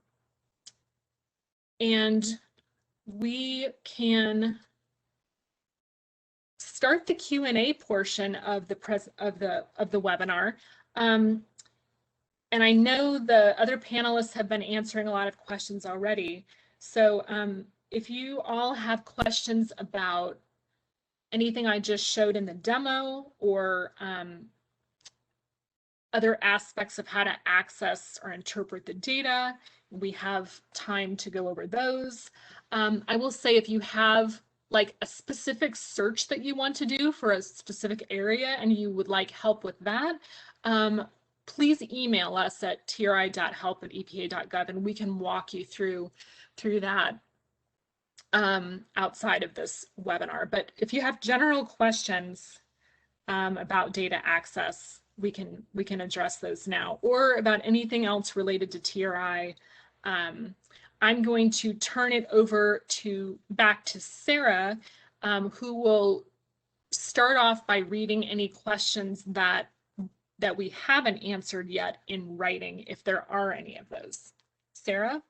we can start the Q&A portion of the webinar. And I know the other panelists have been answering a lot of questions already. So if you all have questions about anything I just showed in the demo or other aspects of how to access or interpret the data, we have time to go over those. I will say if you have like a specific search that you want to do for a specific area and you would like help with that, please email us at tri.help@epa.gov and we can walk you through that outside of this webinar. But if you have general questions about data access, we can address those now, or about anything else related to TRI. I'm going to turn it over back to Sarah, who will start off by reading any questions that we haven't answered yet in writing, if there are any of those. Sarah?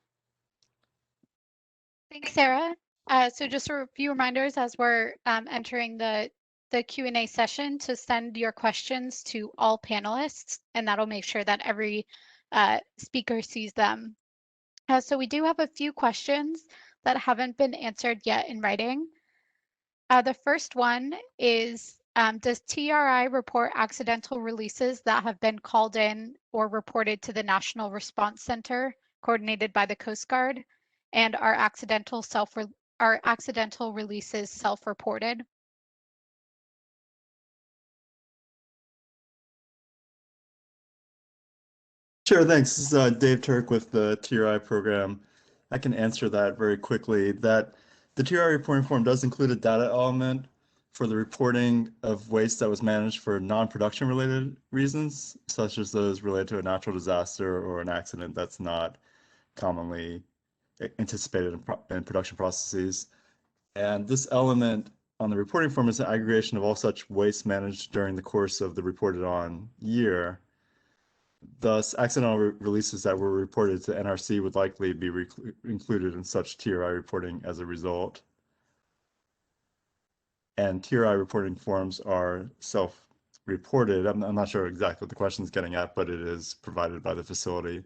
Thanks, Sarah. So just a few reminders as we're entering the Q&A session to send your questions to all panelists, and that'll make sure that every speaker sees them. So we do have a few questions that haven't been answered yet in writing. The first one is, does TRI report accidental releases that have been called in or reported to the National Response Center coordinated by the Coast Guard? And are accidental releases self-reported? Sure, thanks. This is Dave Turk with the TRI program. I can answer that very quickly. That the TRI reporting form does include a data element for the reporting of waste that was managed for non-production related reasons, such as those related to a natural disaster or an accident that's not commonly anticipated in production processes. And this element on the reporting form is an aggregation of all such waste managed during the course of the reported on year. Thus, accidental releases that were reported to NRC would likely be included in such TRI reporting as a result. And TRI reporting forms are self-reported. I'm not sure exactly what the question is getting at, but it is provided by the facility,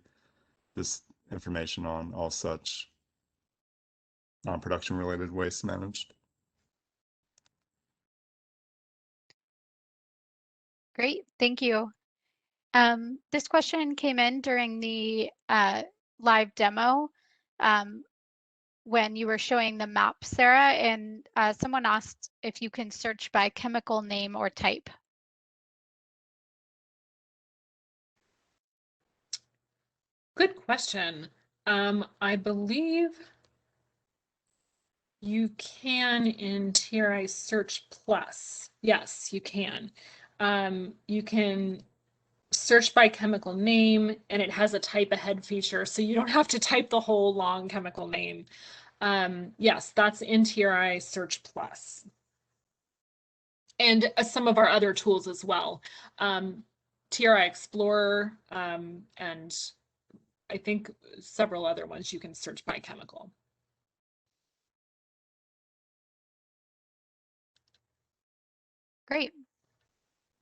this information on all such non-production related waste managed. Great, thank you. This question came in during the live demo when you were showing the map, Sarah, and someone asked if you can search by chemical name or type. Good question. I believe you can in TRI Search Plus. Yes, you can. You can search by chemical name, and it has a type ahead feature, so you don't have to type the whole long chemical name. Yes, that's in TRI Search Plus. And some of our other tools as well. TRI Explorer, and I think several other ones you can search by chemical. Great.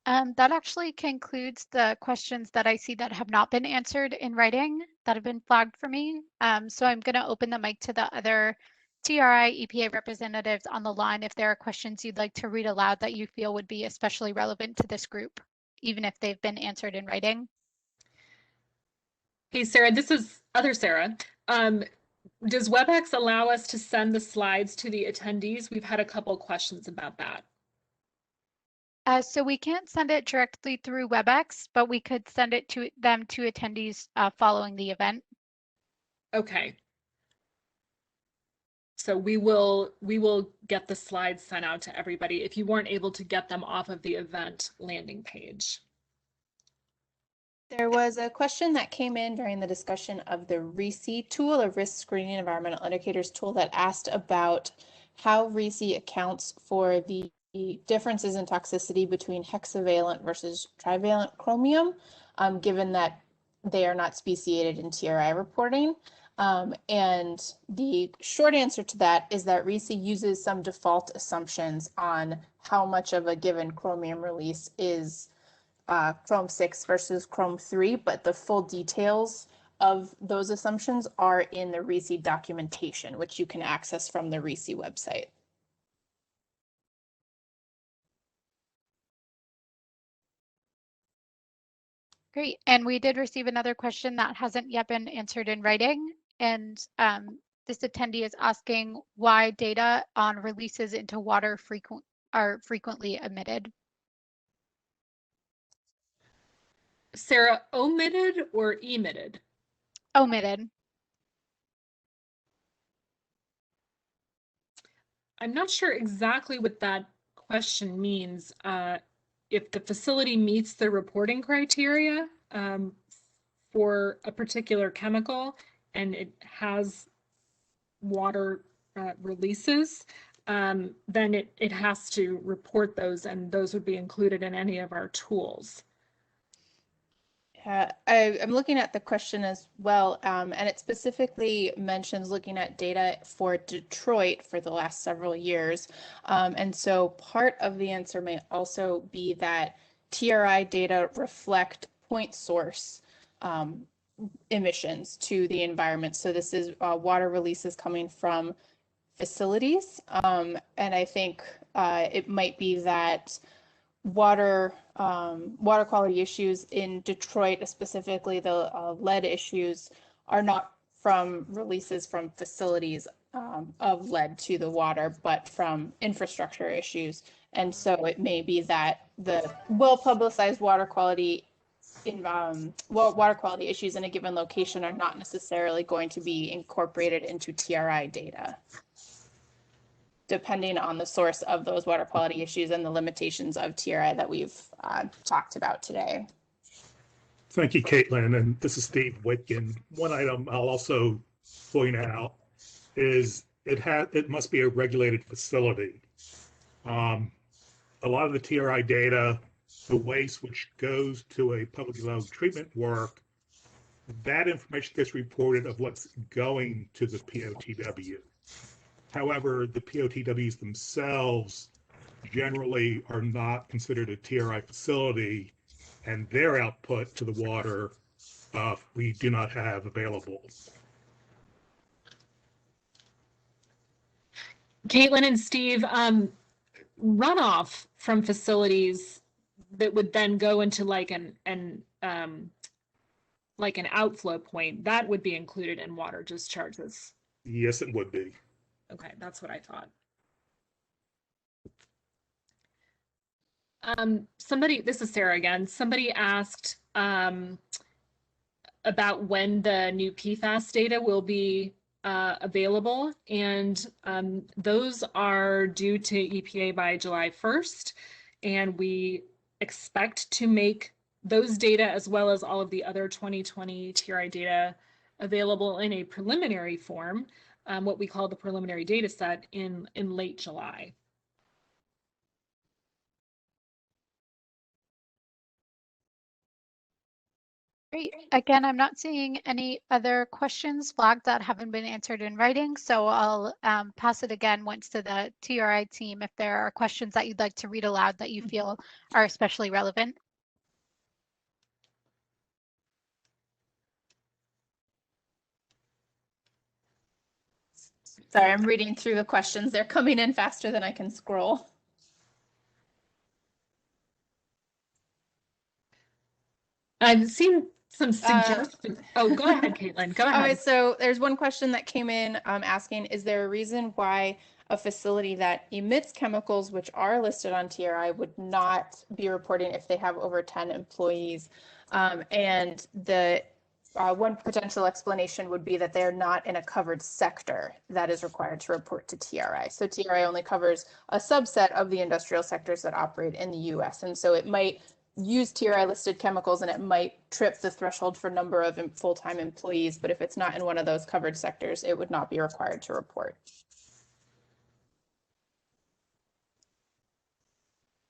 That actually concludes the questions that I see that have not been answered in writing that have been flagged for me. So I'm going to open the mic to the other TRI EPA representatives on the line if there are questions you'd like to read aloud that you feel would be especially relevant to this group, even if they've been answered in writing. Hey, Sarah, this is other Sarah. Does WebEx allow us to send the slides to the attendees? We've had a couple questions about that. So we can't send it directly through WebEx, but we could send it to them to attendees following the event. Okay. So we will get the slides sent out to everybody if you weren't able to get them off of the event landing page. There was a question that came in during the discussion of the RISI tool, a risk screening environmental indicators tool, that asked about how RISI accounts for the differences in toxicity between hexavalent versus trivalent chromium, given that they are not speciated in TRI reporting. And the short answer to that is that RISI uses some default assumptions on how much of a given chromium release is Chrome 6 versus Chrome 3, but the full details of those assumptions are in the RISI documentation, which you can access from the RISI website. Great. And we did receive another question that hasn't yet been answered in writing. And this attendee is asking why data on releases into water are frequently omitted. Sarah, omitted or emitted? Omitted. I'm not sure exactly what that question means. If the facility meets the reporting criteria for a particular chemical and it has water releases, then it has to report those, and those would be included in any of our tools. I'm looking at the question as well, and it specifically mentions looking at data for Detroit for the last several years. And so part of the answer may also be that TRI data reflect point source emissions to the environment. So this is water releases coming from facilities. And I think it might be that water quality issues in Detroit, specifically the lead issues, are not from releases from facilities of lead to the water, but from infrastructure issues. And so it may be that the well-publicized water quality water quality issues in a given location are not necessarily going to be incorporated into TRI data, depending on the source of those water quality issues and the limitations of TRI that we've talked about today. Thank you, Caitlin. And this is Steve Whitkin. One item I'll also point out is it must be a regulated facility. A lot of the TRI data, the waste which goes to a publicly low treatment work, that information gets reported of what's going to the POTW. However, the POTWs themselves generally are not considered a TRI facility, and their output to the water we do not have available. Caitlin and Steve, runoff from facilities that would then go into like an outflow point, that would be included in water discharges. Yes, it would be. Okay, that's what I thought. This is Sarah again. Somebody asked about when the new PFAS data will be available, and those are due to EPA by July 1st, and we expect to make those data as well as all of the other 2020 TRI data available in a preliminary form, what we call the preliminary data set, in late July. Great. Again, I'm not seeing any other questions flagged that haven't been answered in writing, so I'll pass it again once to the TRI team if there are questions that you'd like to read aloud that you feel are especially relevant. Sorry, I'm reading through the questions. They're coming in faster than I can scroll. I've seen some suggestions. Oh, go ahead, Caitlin. Go ahead. Okay, so there's one question that came in asking, is there a reason why a facility that emits chemicals which are listed on TRI would not be reporting if they have over 10 employees? And the one potential explanation would be that they're not in a covered sector that is required to report to TRI. So TRI only covers a subset of the industrial sectors that operate in the US. And so it might use TRI listed chemicals and it might trip the threshold for number of full-time employees, but if it's not in one of those covered sectors, it would not be required to report.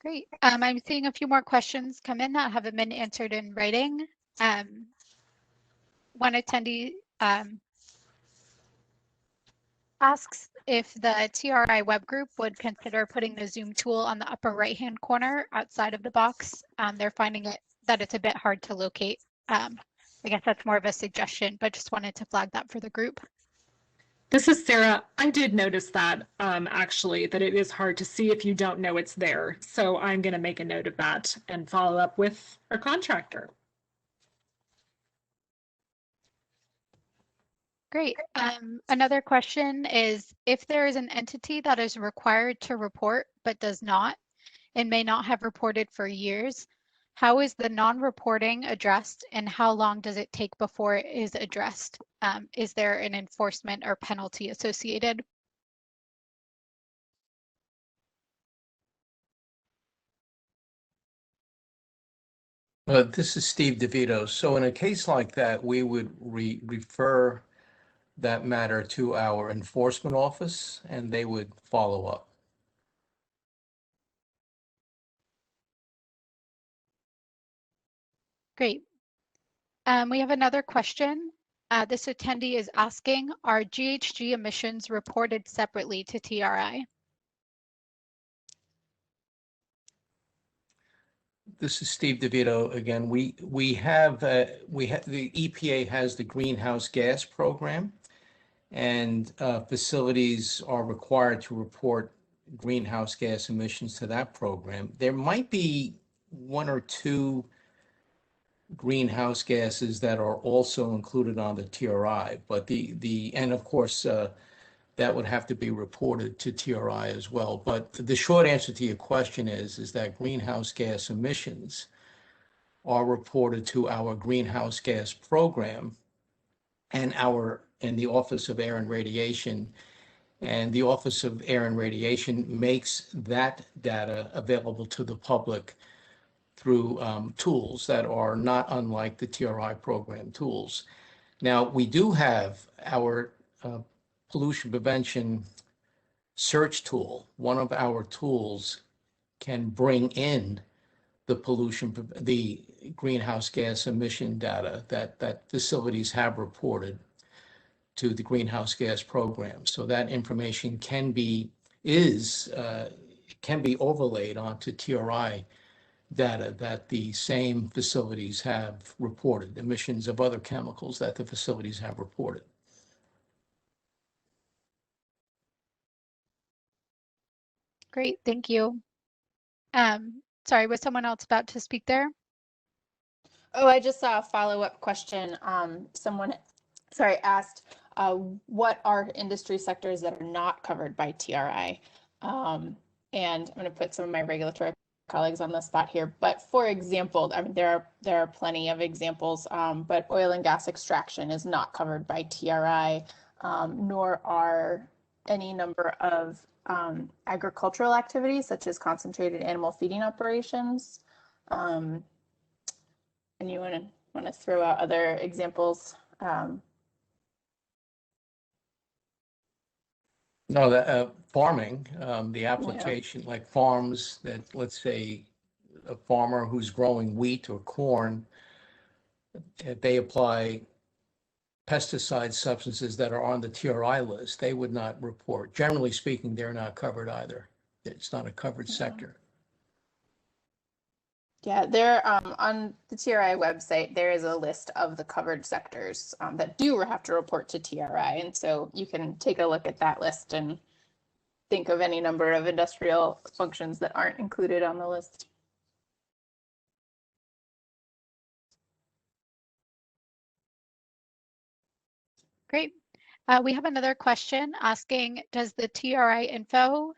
Great. I'm seeing a few more questions come in that haven't been answered in writing. One attendee asks if the TRI web group would consider putting the Zoom tool on the upper right-hand corner outside of the box. They're finding that it's a bit hard to locate. I guess that's more of a suggestion, but just wanted to flag that for the group. This is Sarah. I did notice that actually, that it is hard to see if you don't know it's there. So I'm going to make a note of that and follow up with our contractor. Great. Another question is, if there is an entity that is required to report but does not and may not have reported for years, how is the non-reporting addressed and how long does it take before it is addressed? Is there an enforcement or penalty associated? This is Steve DeVito. So in a case like that, we would refer that matter to our enforcement office and they would follow up. Great. We have another question. This attendee is asking, are GHG emissions reported separately to TRI? This is Steve DeVito again. We have the EPA has the greenhouse gas program, and facilities are required to report greenhouse gas emissions to that program. There might be one or two greenhouse gases that are also included on the TRI. But and of course, that would have to be reported to TRI as well. But the short answer to your question is that greenhouse gas emissions are reported to our greenhouse gas program and the Office of Air and Radiation. And the Office of Air and Radiation makes that data available to the public through tools that are not unlike the TRI program tools. Now, we do have our pollution prevention search tool. One of our tools can bring in the greenhouse gas emission data that facilities have reported to the greenhouse gas program. So that information can be overlaid onto TRI data that the same facilities have reported, emissions of other chemicals that the facilities have reported. Great, thank you. Sorry, was someone else about to speak there? Oh, I just saw a follow-up question. Someone, asked what are industry sectors that are not covered by TRI? And I'm going to put some of my regulatory colleagues on the spot here. But for example, I mean, there are plenty of examples, but oil and gas extraction is not covered by TRI, nor are any number of agricultural activities such as concentrated animal feeding operations. And you want to throw out other examples? No, farming, the application, like farms that, let's say, a farmer who's growing wheat or corn, if they apply pesticide substances that are on the TRI list, they would not report. Generally speaking, they're not covered either. It's not a covered sector. Yeah, there on the TRI website, there is a list of the covered sectors that do have to report to TRI. And so you can take a look at that list and think of any number of industrial functions that aren't included on the list. Great. We have another question asking, does the TRI info,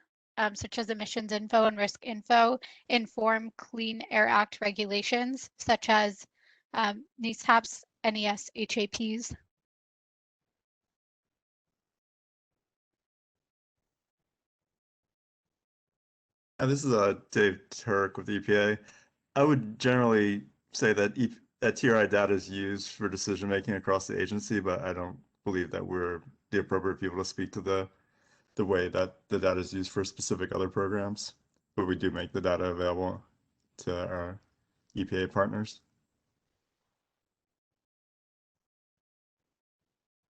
such as emissions info and risk info, inform Clean Air Act regulations, such as NESHAPs, HAPs? This is Dave Turk with EPA. I would generally say that that TRI data is used for decision making across the agency, but I don't believe that we're the appropriate people to speak to the way that the data is used for specific other programs. But we do make the data available to our EPA partners.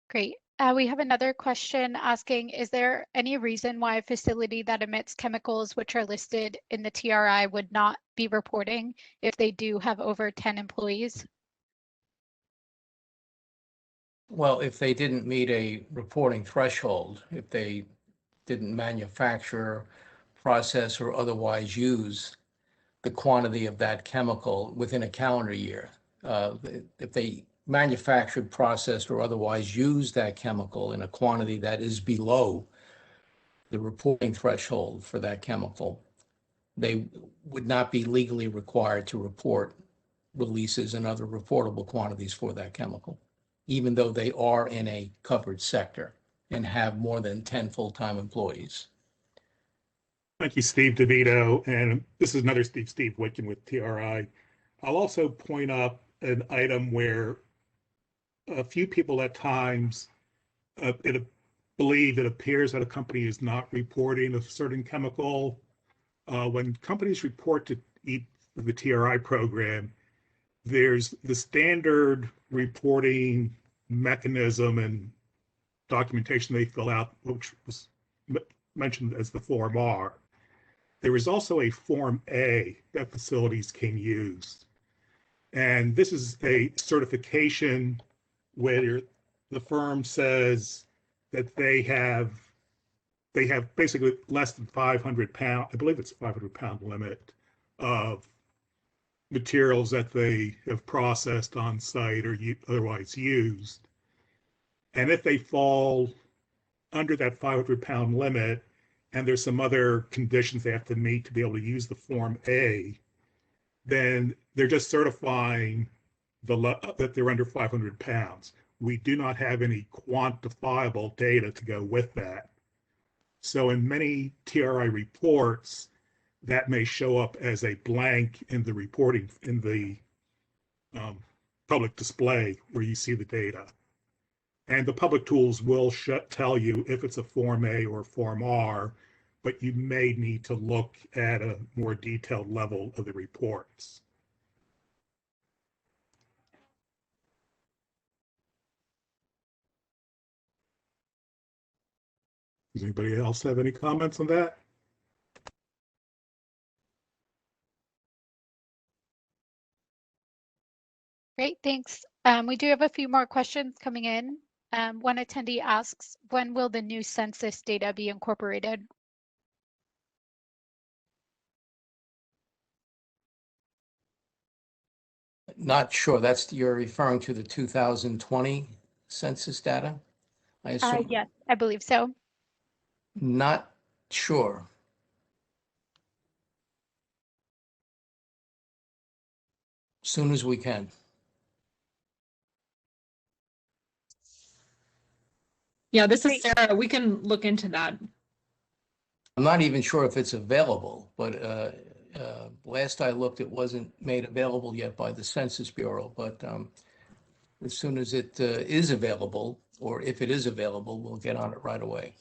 Great. We have another question asking, is there any reason why a facility that emits chemicals which are listed in the TRI would not be reporting if they do have over 10 employees? Well, if they didn't meet a reporting threshold, if they didn't manufacture, process, or otherwise use the quantity of that chemical within a calendar year, if they manufactured, processed, or otherwise used that chemical in a quantity that is below the reporting threshold for that chemical, they would not be legally required to report releases and other reportable quantities for that chemical, even though they are in a covered sector and have more than 10 full-time employees. Thank you, Steve DeVito. And this is another Steve Whitkin with TRI. I'll also point up an item where a few people at times believe it appears that a company is not reporting a certain chemical. When companies report to the TRI program, there's the standard reporting mechanism and documentation they fill out, which was mentioned as the Form R. There is also a Form A that facilities can use. And this is a certification where the firm says that they have basically less than 500 pound, I believe it's a 500 pound limit of materials that they have processed on site or otherwise used. And if they fall under that 500-pound limit, and there's some other conditions they have to meet to be able to use the Form A, then they're just certifying that they're under 500 pounds. We do not have any quantifiable data to go with that. So in many TRI reports, that may show up as a blank in the reporting, in the public display where you see the data. And the public tools will tell you if it's a Form A or Form R, but you may need to look at a more detailed level of the reports. Does anybody else have any comments on that? Great, thanks. We do have a few more questions coming in. One attendee asks, when will the new census data be incorporated? Not sure. You're referring to the 2020 census data, I assume? Yes, I believe so. Not sure. Soon as we can. Yeah, this is Great. Sarah. We can look into that. I'm not even sure if it's available, but last I looked, it wasn't made available yet by the Census Bureau. But as soon as it is available, or if it is available, we'll get on it right away.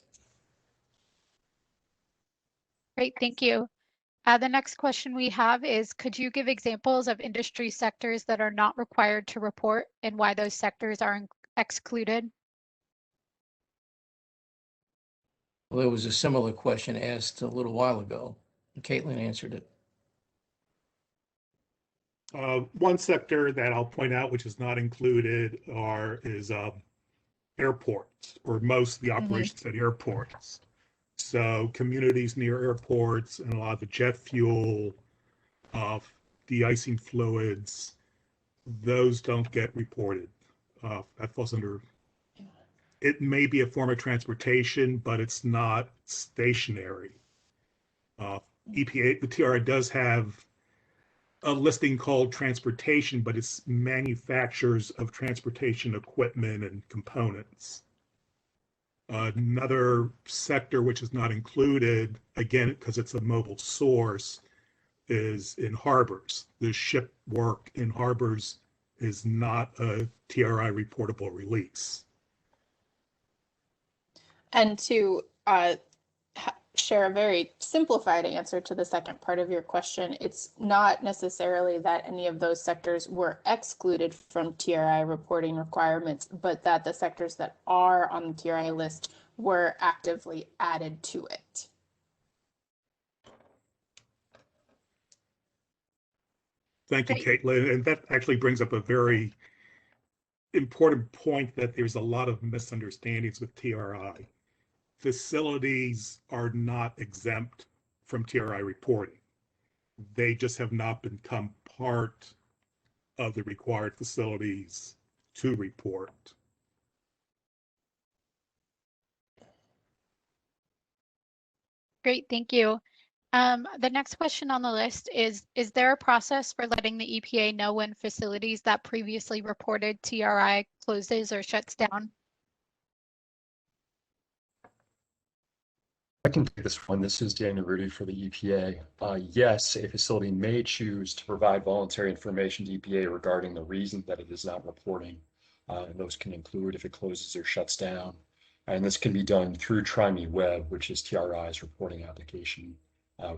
Great, thank you. The next question we have is, could you give examples of industry sectors that are not required to report and why those sectors are excluded? Well, there was a similar question asked a little while ago. Caitlin answered it. One sector that I'll point out, which is not included, is airports, or most of the operations at airports. So communities near airports and a lot of the jet fuel, de-icing fluids, those don't get reported. That falls under, it may be a form of transportation, but it's not stationary. EPA, the TRI does have a listing called transportation, but it's manufacturers of transportation equipment and components. Another sector which is not included, again, because it's a mobile source, is in harbors. The ship work in harbors is not a TRI reportable release. And to share a very simplified answer to the second part of your question, it's not necessarily that any of those sectors were excluded from TRI reporting requirements, but that the sectors that are on the TRI list were actively added to it. Thank you, Caitlin. And that actually brings up a very important point, that there's a lot of misunderstandings with TRI. Facilities are not exempt from TRI reporting. They just have not become part of the required facilities to report. Great, thank you. The next question on the list is there a process for letting the EPA know when facilities that previously reported TRI closes or shuts down? I can take this one. This is Daniel Rudy for the EPA. Yes, a facility may choose to provide voluntary information to EPA regarding the reason that it is not reporting. And those can include if it closes or shuts down. And this can be done through TriMe Web, which is TRI's reporting application,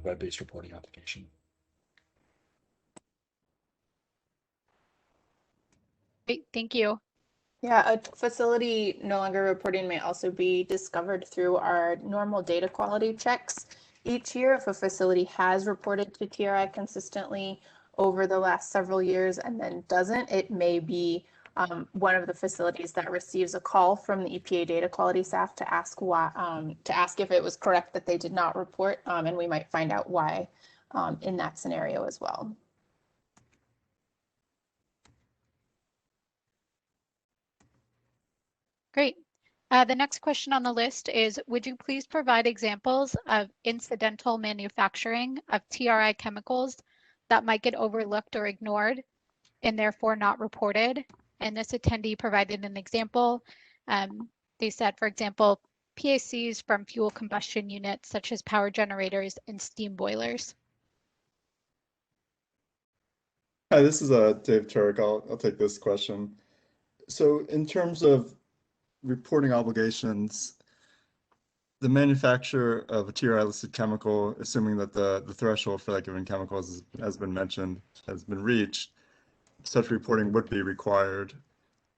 web-based reporting application. Great, thank you. Yeah, a facility no longer reporting may also be discovered through our normal data quality checks. Each year, if a facility has reported to TRI consistently over the last several years and then doesn't, it may be one of the facilities that receives a call from the EPA data quality staff to ask why, to ask if it was correct that they did not report, and we might find out why in that scenario as well. Great. The next question on the list is, would you please provide examples of incidental manufacturing of TRI chemicals that might get overlooked or ignored and therefore not reported? And this attendee provided an example. They said, for example, PACs from fuel combustion units such as power generators and steam boilers. Hi, this is Dave Turk. I'll take this question. So in terms of reporting obligations, the manufacturer of a TRI listed chemical, assuming that the threshold for that given chemical has been mentioned, has been reached, such reporting would be required.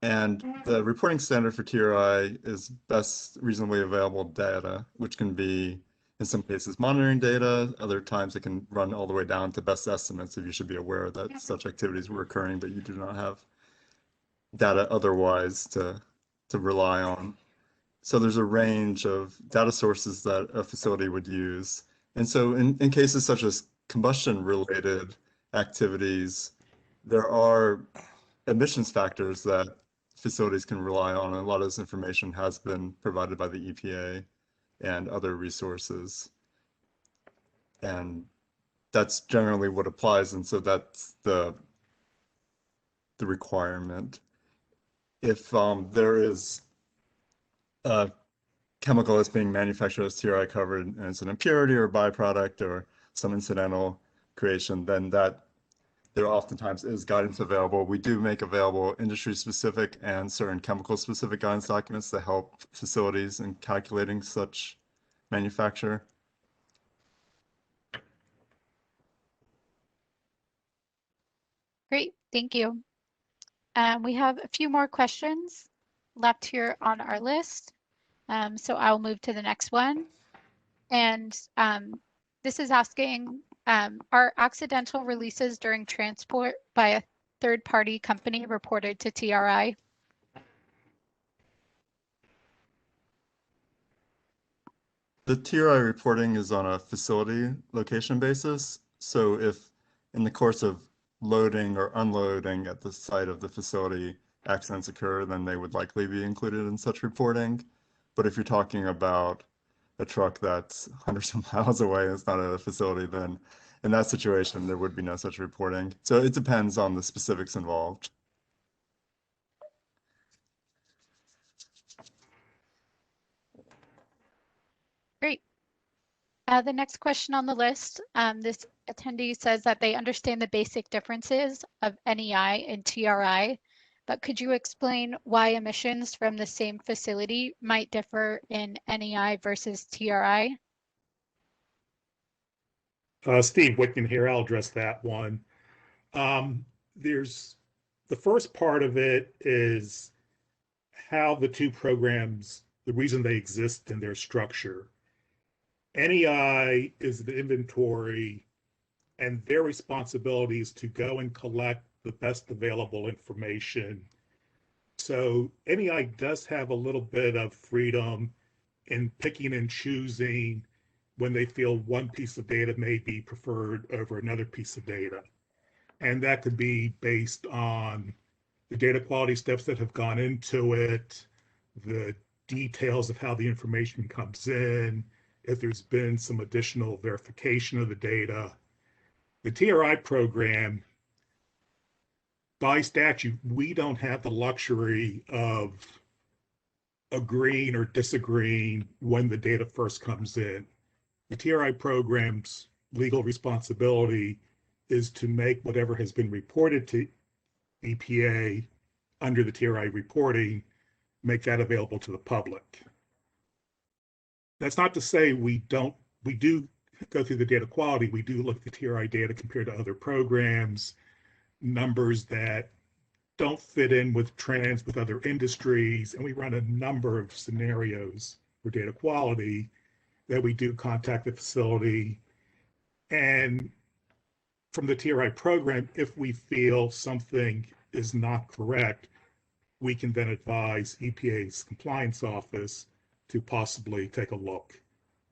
And the reporting standard for TRI is best reasonably available data, which can be, in some cases, monitoring data. Other times it can run all the way down to best estimates if you should be aware that such activities were occurring, but you do not have data otherwise to rely on. So there's a range of data sources that a facility would use. And so in cases such as combustion-related activities, there are emissions factors that facilities can rely on. And a lot of this information has been provided by the EPA and other resources. And that's generally what applies. And so that's the requirement. If there is a chemical that's being manufactured as TRI covered and it's an impurity or byproduct or some incidental creation, then that there oftentimes is guidance available. We do make available industry-specific and certain chemical-specific guidance documents that help facilities in calculating such manufacture. Great, thank you. We have a few more questions left here on our list. So I'll move to the next one. And this is asking, are accidental releases during transport by a third-party company reported to TRI? The TRI reporting is on a facility location basis. So if in the course of loading or unloading at the site of the facility accidents occur, then they would likely be included in such reporting. But if you're talking about a truck that's hundreds of miles away and it's not at a facility, then in that situation, there would be no such reporting. So it depends on the specifics involved. Great. The next question on the list, this attendee says that they understand the basic differences of NEI and TRI, but could you explain why emissions from the same facility might differ in NEI versus TRI? Steve Whitman here. I'll address that one. There's the first part of it is how the two programs, the reason they exist in their structure. NEI is the inventory, and their responsibility is to go and collect the best available information. So NEI does have a little bit of freedom in picking and choosing when they feel one piece of data may be preferred over another piece of data. And that could be based on the data quality steps that have gone into it, the details of how the information comes in, if there's been some additional verification of the data. The TRI program, by statute, we don't have the luxury of agreeing or disagreeing when the data first comes in. The TRI program's legal responsibility is to make whatever has been reported to EPA under the TRI reporting, make that available to the public. That's not to say we do go through the data quality. We do look at the TRI data compared to other programs, numbers that don't fit in with trends with other industries, and we run a number of scenarios for data quality that we do contact the facility. And from the TRI program, if we feel something is not correct, we can then advise EPA's compliance office to possibly take a look.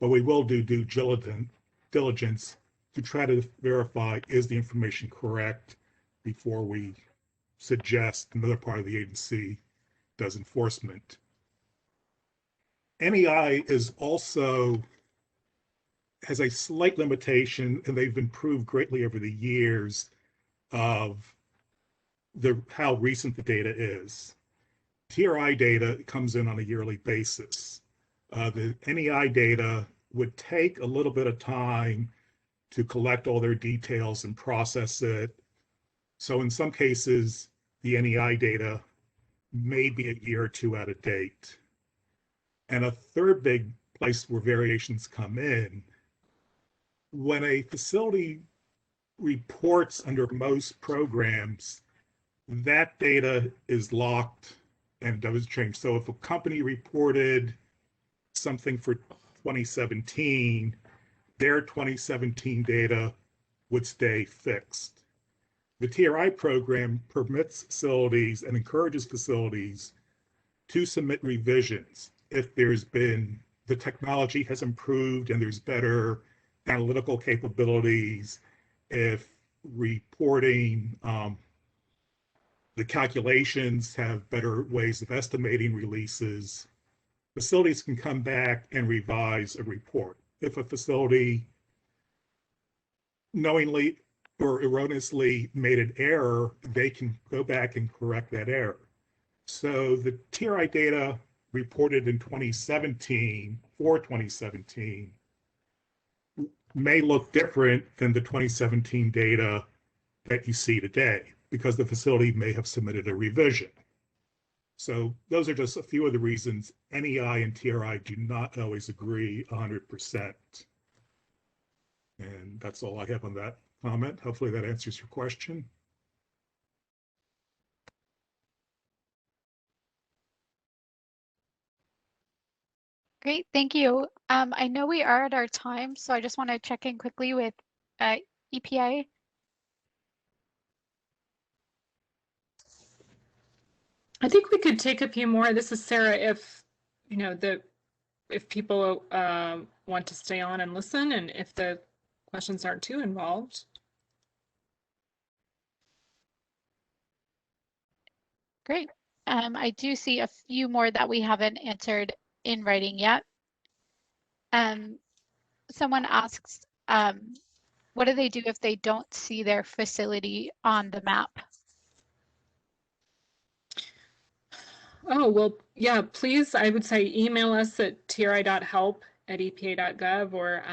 But we will do due diligence to try to verify, is the information correct, before we suggest another part of the agency does enforcement. NEI is also has a slight limitation, and they've improved greatly over the years of how recent the data is. TRI data comes in on a yearly basis. The NEI data would take a little bit of time to collect all their details and process it. So in some cases, the NEI data may be a year or two out of date. And a third big place where variations come in, when a facility reports under most programs, that data is locked and does change. So if a company reported something for 2017, their 2017 data would stay fixed. The TRI program permits facilities and encourages facilities to submit revisions if the technology has improved and there's better analytical capabilities, if reporting, the calculations have better ways of estimating releases, facilities can come back and revise a report. If a facility knowingly or erroneously made an error, they can go back and correct that error. So the TRI data reported in 2017 may look different than the 2017 data that you see today because the facility may have submitted a revision. So those are just a few of the reasons NEI and TRI do not always agree 100%. And that's all I have on that comment. Hopefully that answers your question. Great, thank you. I know we are at our time, so I just want to check in quickly with EPA. I think we could take a few more. This is Sarah. If if people want to stay on and listen, and if the questions aren't too involved. Great. I do see a few more that we haven't answered in writing yet. Someone asks, what do they do if they don't see their facility on the map? Oh, well, yeah, please, I would say email us at tri.help@epa.gov, or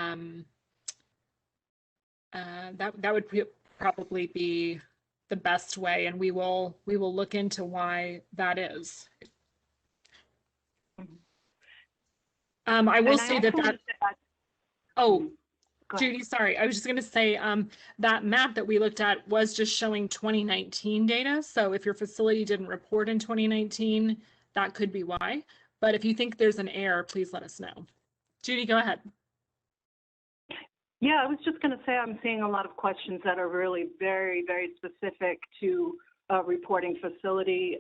that would probably be the best way, and we will look into why that is. I will say that oh, Judy, sorry, I was just going to say that map that we looked at was just showing 2019 data. So if your facility didn't report in 2019, that could be why. But if you think there's an error, please let us know. Judy, go ahead. Yeah, I was just going to say I'm seeing a lot of questions that are really very, very specific to a reporting facility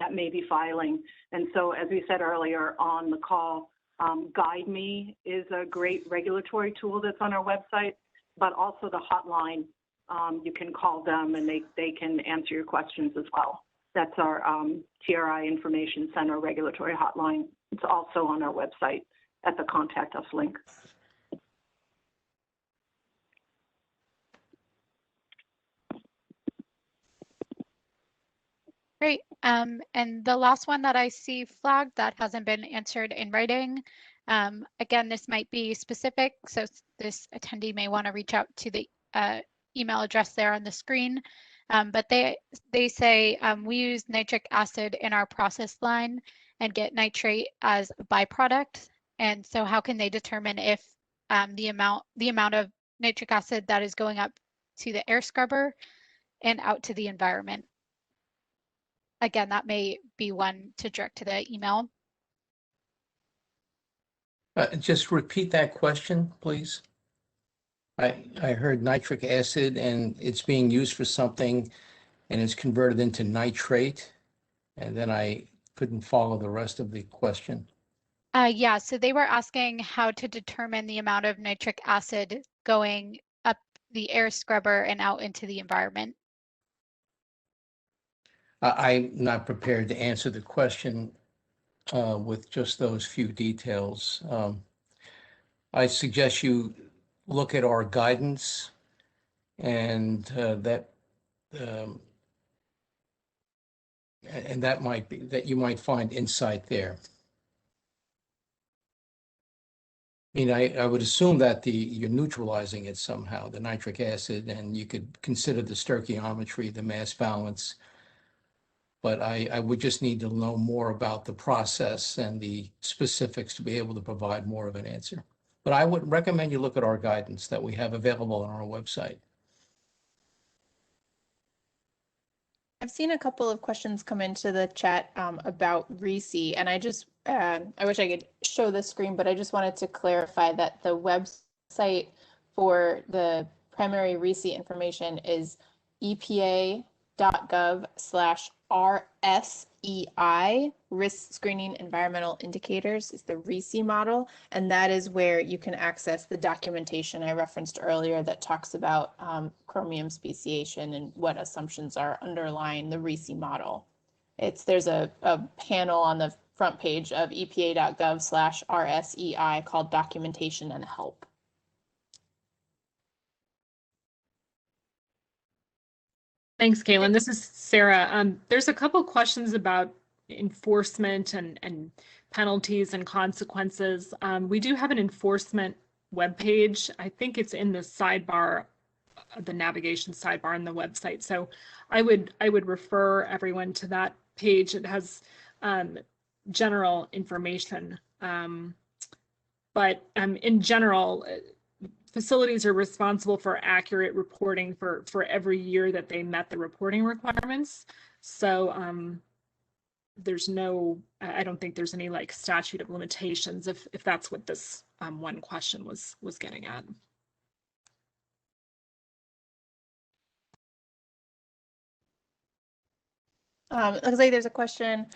that may be filing. And so as we said earlier on the call, Guide Me is a great regulatory tool that's on our website, but also the hotline. You can call them and they can answer your questions as well. That's our TRI Information Center regulatory hotline. It's also on our website at the Contact Us link. Great. And the last one that I see flagged that hasn't been answered in writing. Again, this might be specific, so this attendee may want to reach out to the email address there on the screen. But they say we use nitric acid in our process line and get nitrate as a byproduct. And so how can they determine if the amount of nitric acid that is going up to the air scrubber and out to the environment? Again, that may be one to direct to the email. Just repeat that question, please. I heard nitric acid and it's being used for something and it's converted into nitrate. And then I couldn't follow the rest of the question. Yeah, so they were asking how to determine the amount of nitric acid going up the air scrubber and out into the environment. I'm not prepared to answer the question with just those few details. I suggest you look at our guidance and um, that might be that you might find insight there. I mean, I would assume that you're neutralizing it somehow, the nitric acid, and you could consider the stoichiometry, the mass balance. But I would just need to know more about the process and the specifics to be able to provide more of an answer. But I would recommend you look at our guidance that we have available on our website. I've seen a couple of questions come into the chat about RISI, and I wish I could show the screen, but I just wanted to clarify that the website for the primary RISI information is epa.gov/RSEI, Risk Screening Environmental Indicators, is the RISI model, and that is where you can access the documentation I referenced earlier that talks about chromium speciation and what assumptions are underlying the RISI model. There's a panel on the front page of epa.gov/RSEI called Documentation and Help. Thanks, Caitlin. This is Sarah. There's a couple questions about enforcement and penalties and consequences. We do have an enforcement webpage. I think it's in the sidebar, the navigation sidebar on the website. So I would refer everyone to that page. It has general information. But in general, facilities are responsible for accurate reporting for every year that they met the reporting requirements. So there's no, I don't think there's any like statute of limitations if that's what this one question was getting at. Looks like there's a question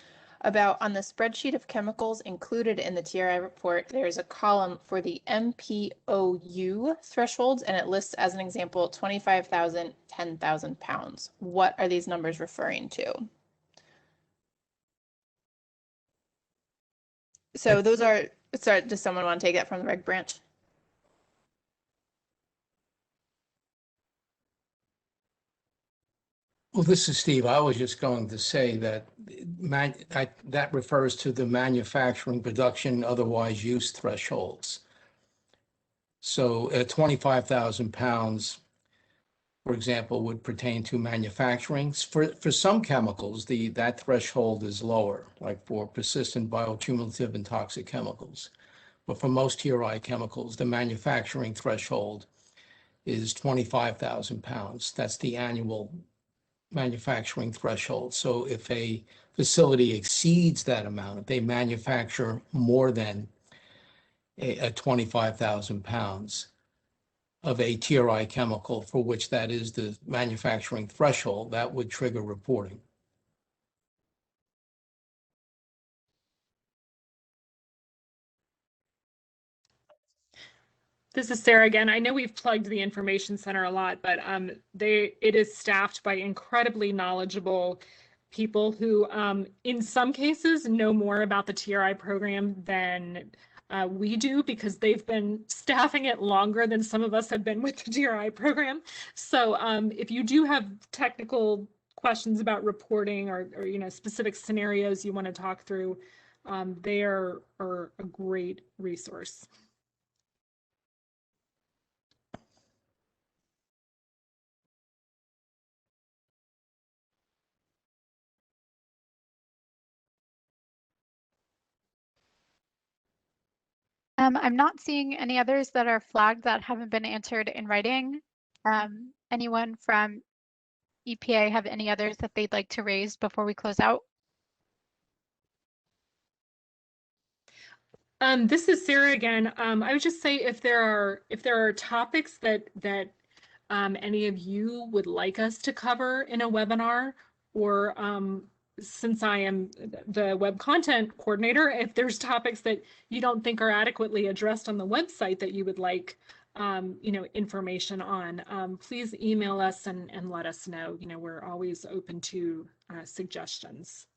about on the spreadsheet of chemicals included in the TRI report, there's a column for the MPOU thresholds, and it lists as an example 25,000, 10,000 pounds. What are these numbers referring to? So those are, sorry, does someone want to take that from the reg branch? Well, this is Steve. I was just going to say that that refers to the manufacturing, production, otherwise use thresholds. So 25,000 pounds, for example, would pertain to manufacturing. For some chemicals, that threshold is lower, like for persistent bioaccumulative and toxic chemicals. But for most TRI chemicals, the manufacturing threshold is 25,000 pounds. That's the annual manufacturing threshold. So if a facility exceeds that amount, if they manufacture more than 25,000 pounds of a TRI chemical for which that is the manufacturing threshold, that would trigger reporting. This is Sarah again. I know we've plugged the Information Center a lot, but it is staffed by incredibly knowledgeable people who, in some cases, know more about the TRI program than we do because they've been staffing it longer than some of us have been with the TRI program. So if you do have technical questions about reporting or specific scenarios you want to talk through, they are a great resource. I'm not seeing any others that are flagged that haven't been answered in writing. Anyone from EPA have any others that they'd like to raise before we close out? This is Sarah again. I would just say if there are topics that any of you would like us to cover in a webinar, or since I am the web content coordinator, if there's topics that you don't think are adequately addressed on the website that you would like information on, please email us and let us know. We're always open to suggestions.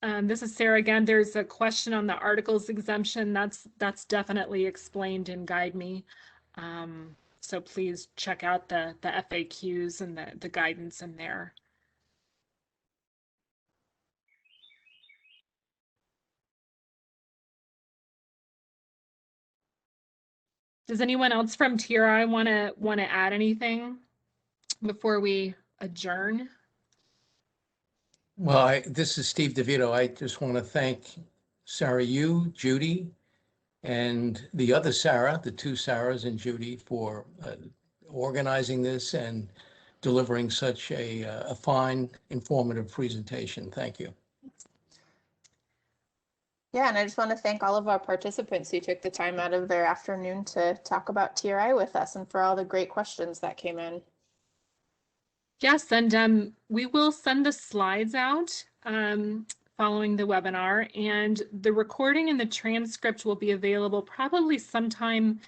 This is Sarah again. There's a question on the articles exemption. That's definitely explained in Guide Me. So please check out the FAQs and the guidance in there. Does anyone else from TRI want to add anything before we adjourn? Well, this is Steve DeVito. I just want to thank Sarah, you, Judy, and the other Sarah, the two Sarahs and Judy, for organizing this and delivering such a fine, informative presentation. Thank you. Yeah, and I just want to thank all of our participants who took the time out of their afternoon to talk about TRI with us and for all the great questions that came in. Yes, and we will send the slides out following the webinar, and the recording and the transcript will be available probably sometime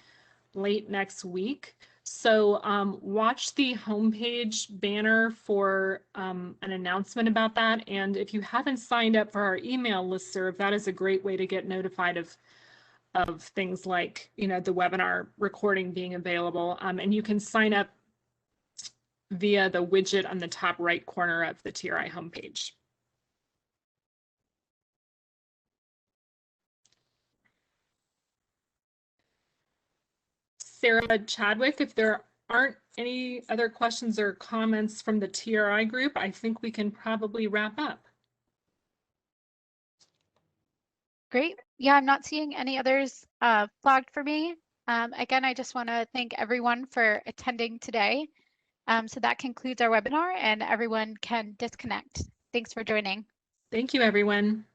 late next week. So watch the homepage banner for an announcement about that. And if you haven't signed up for our email listserv, that is a great way to get notified of things like, you know, the webinar recording being available. And you can sign up via the widget on the top right corner of the TRI homepage. Sarah Chadwick, if there aren't any other questions or comments from the TRI group, I think we can probably wrap up. Great. Yeah, I'm not seeing any others flagged for me. Again, I just want to thank everyone for attending today. So that concludes our webinar and everyone can disconnect. Thanks for joining. Thank you, everyone.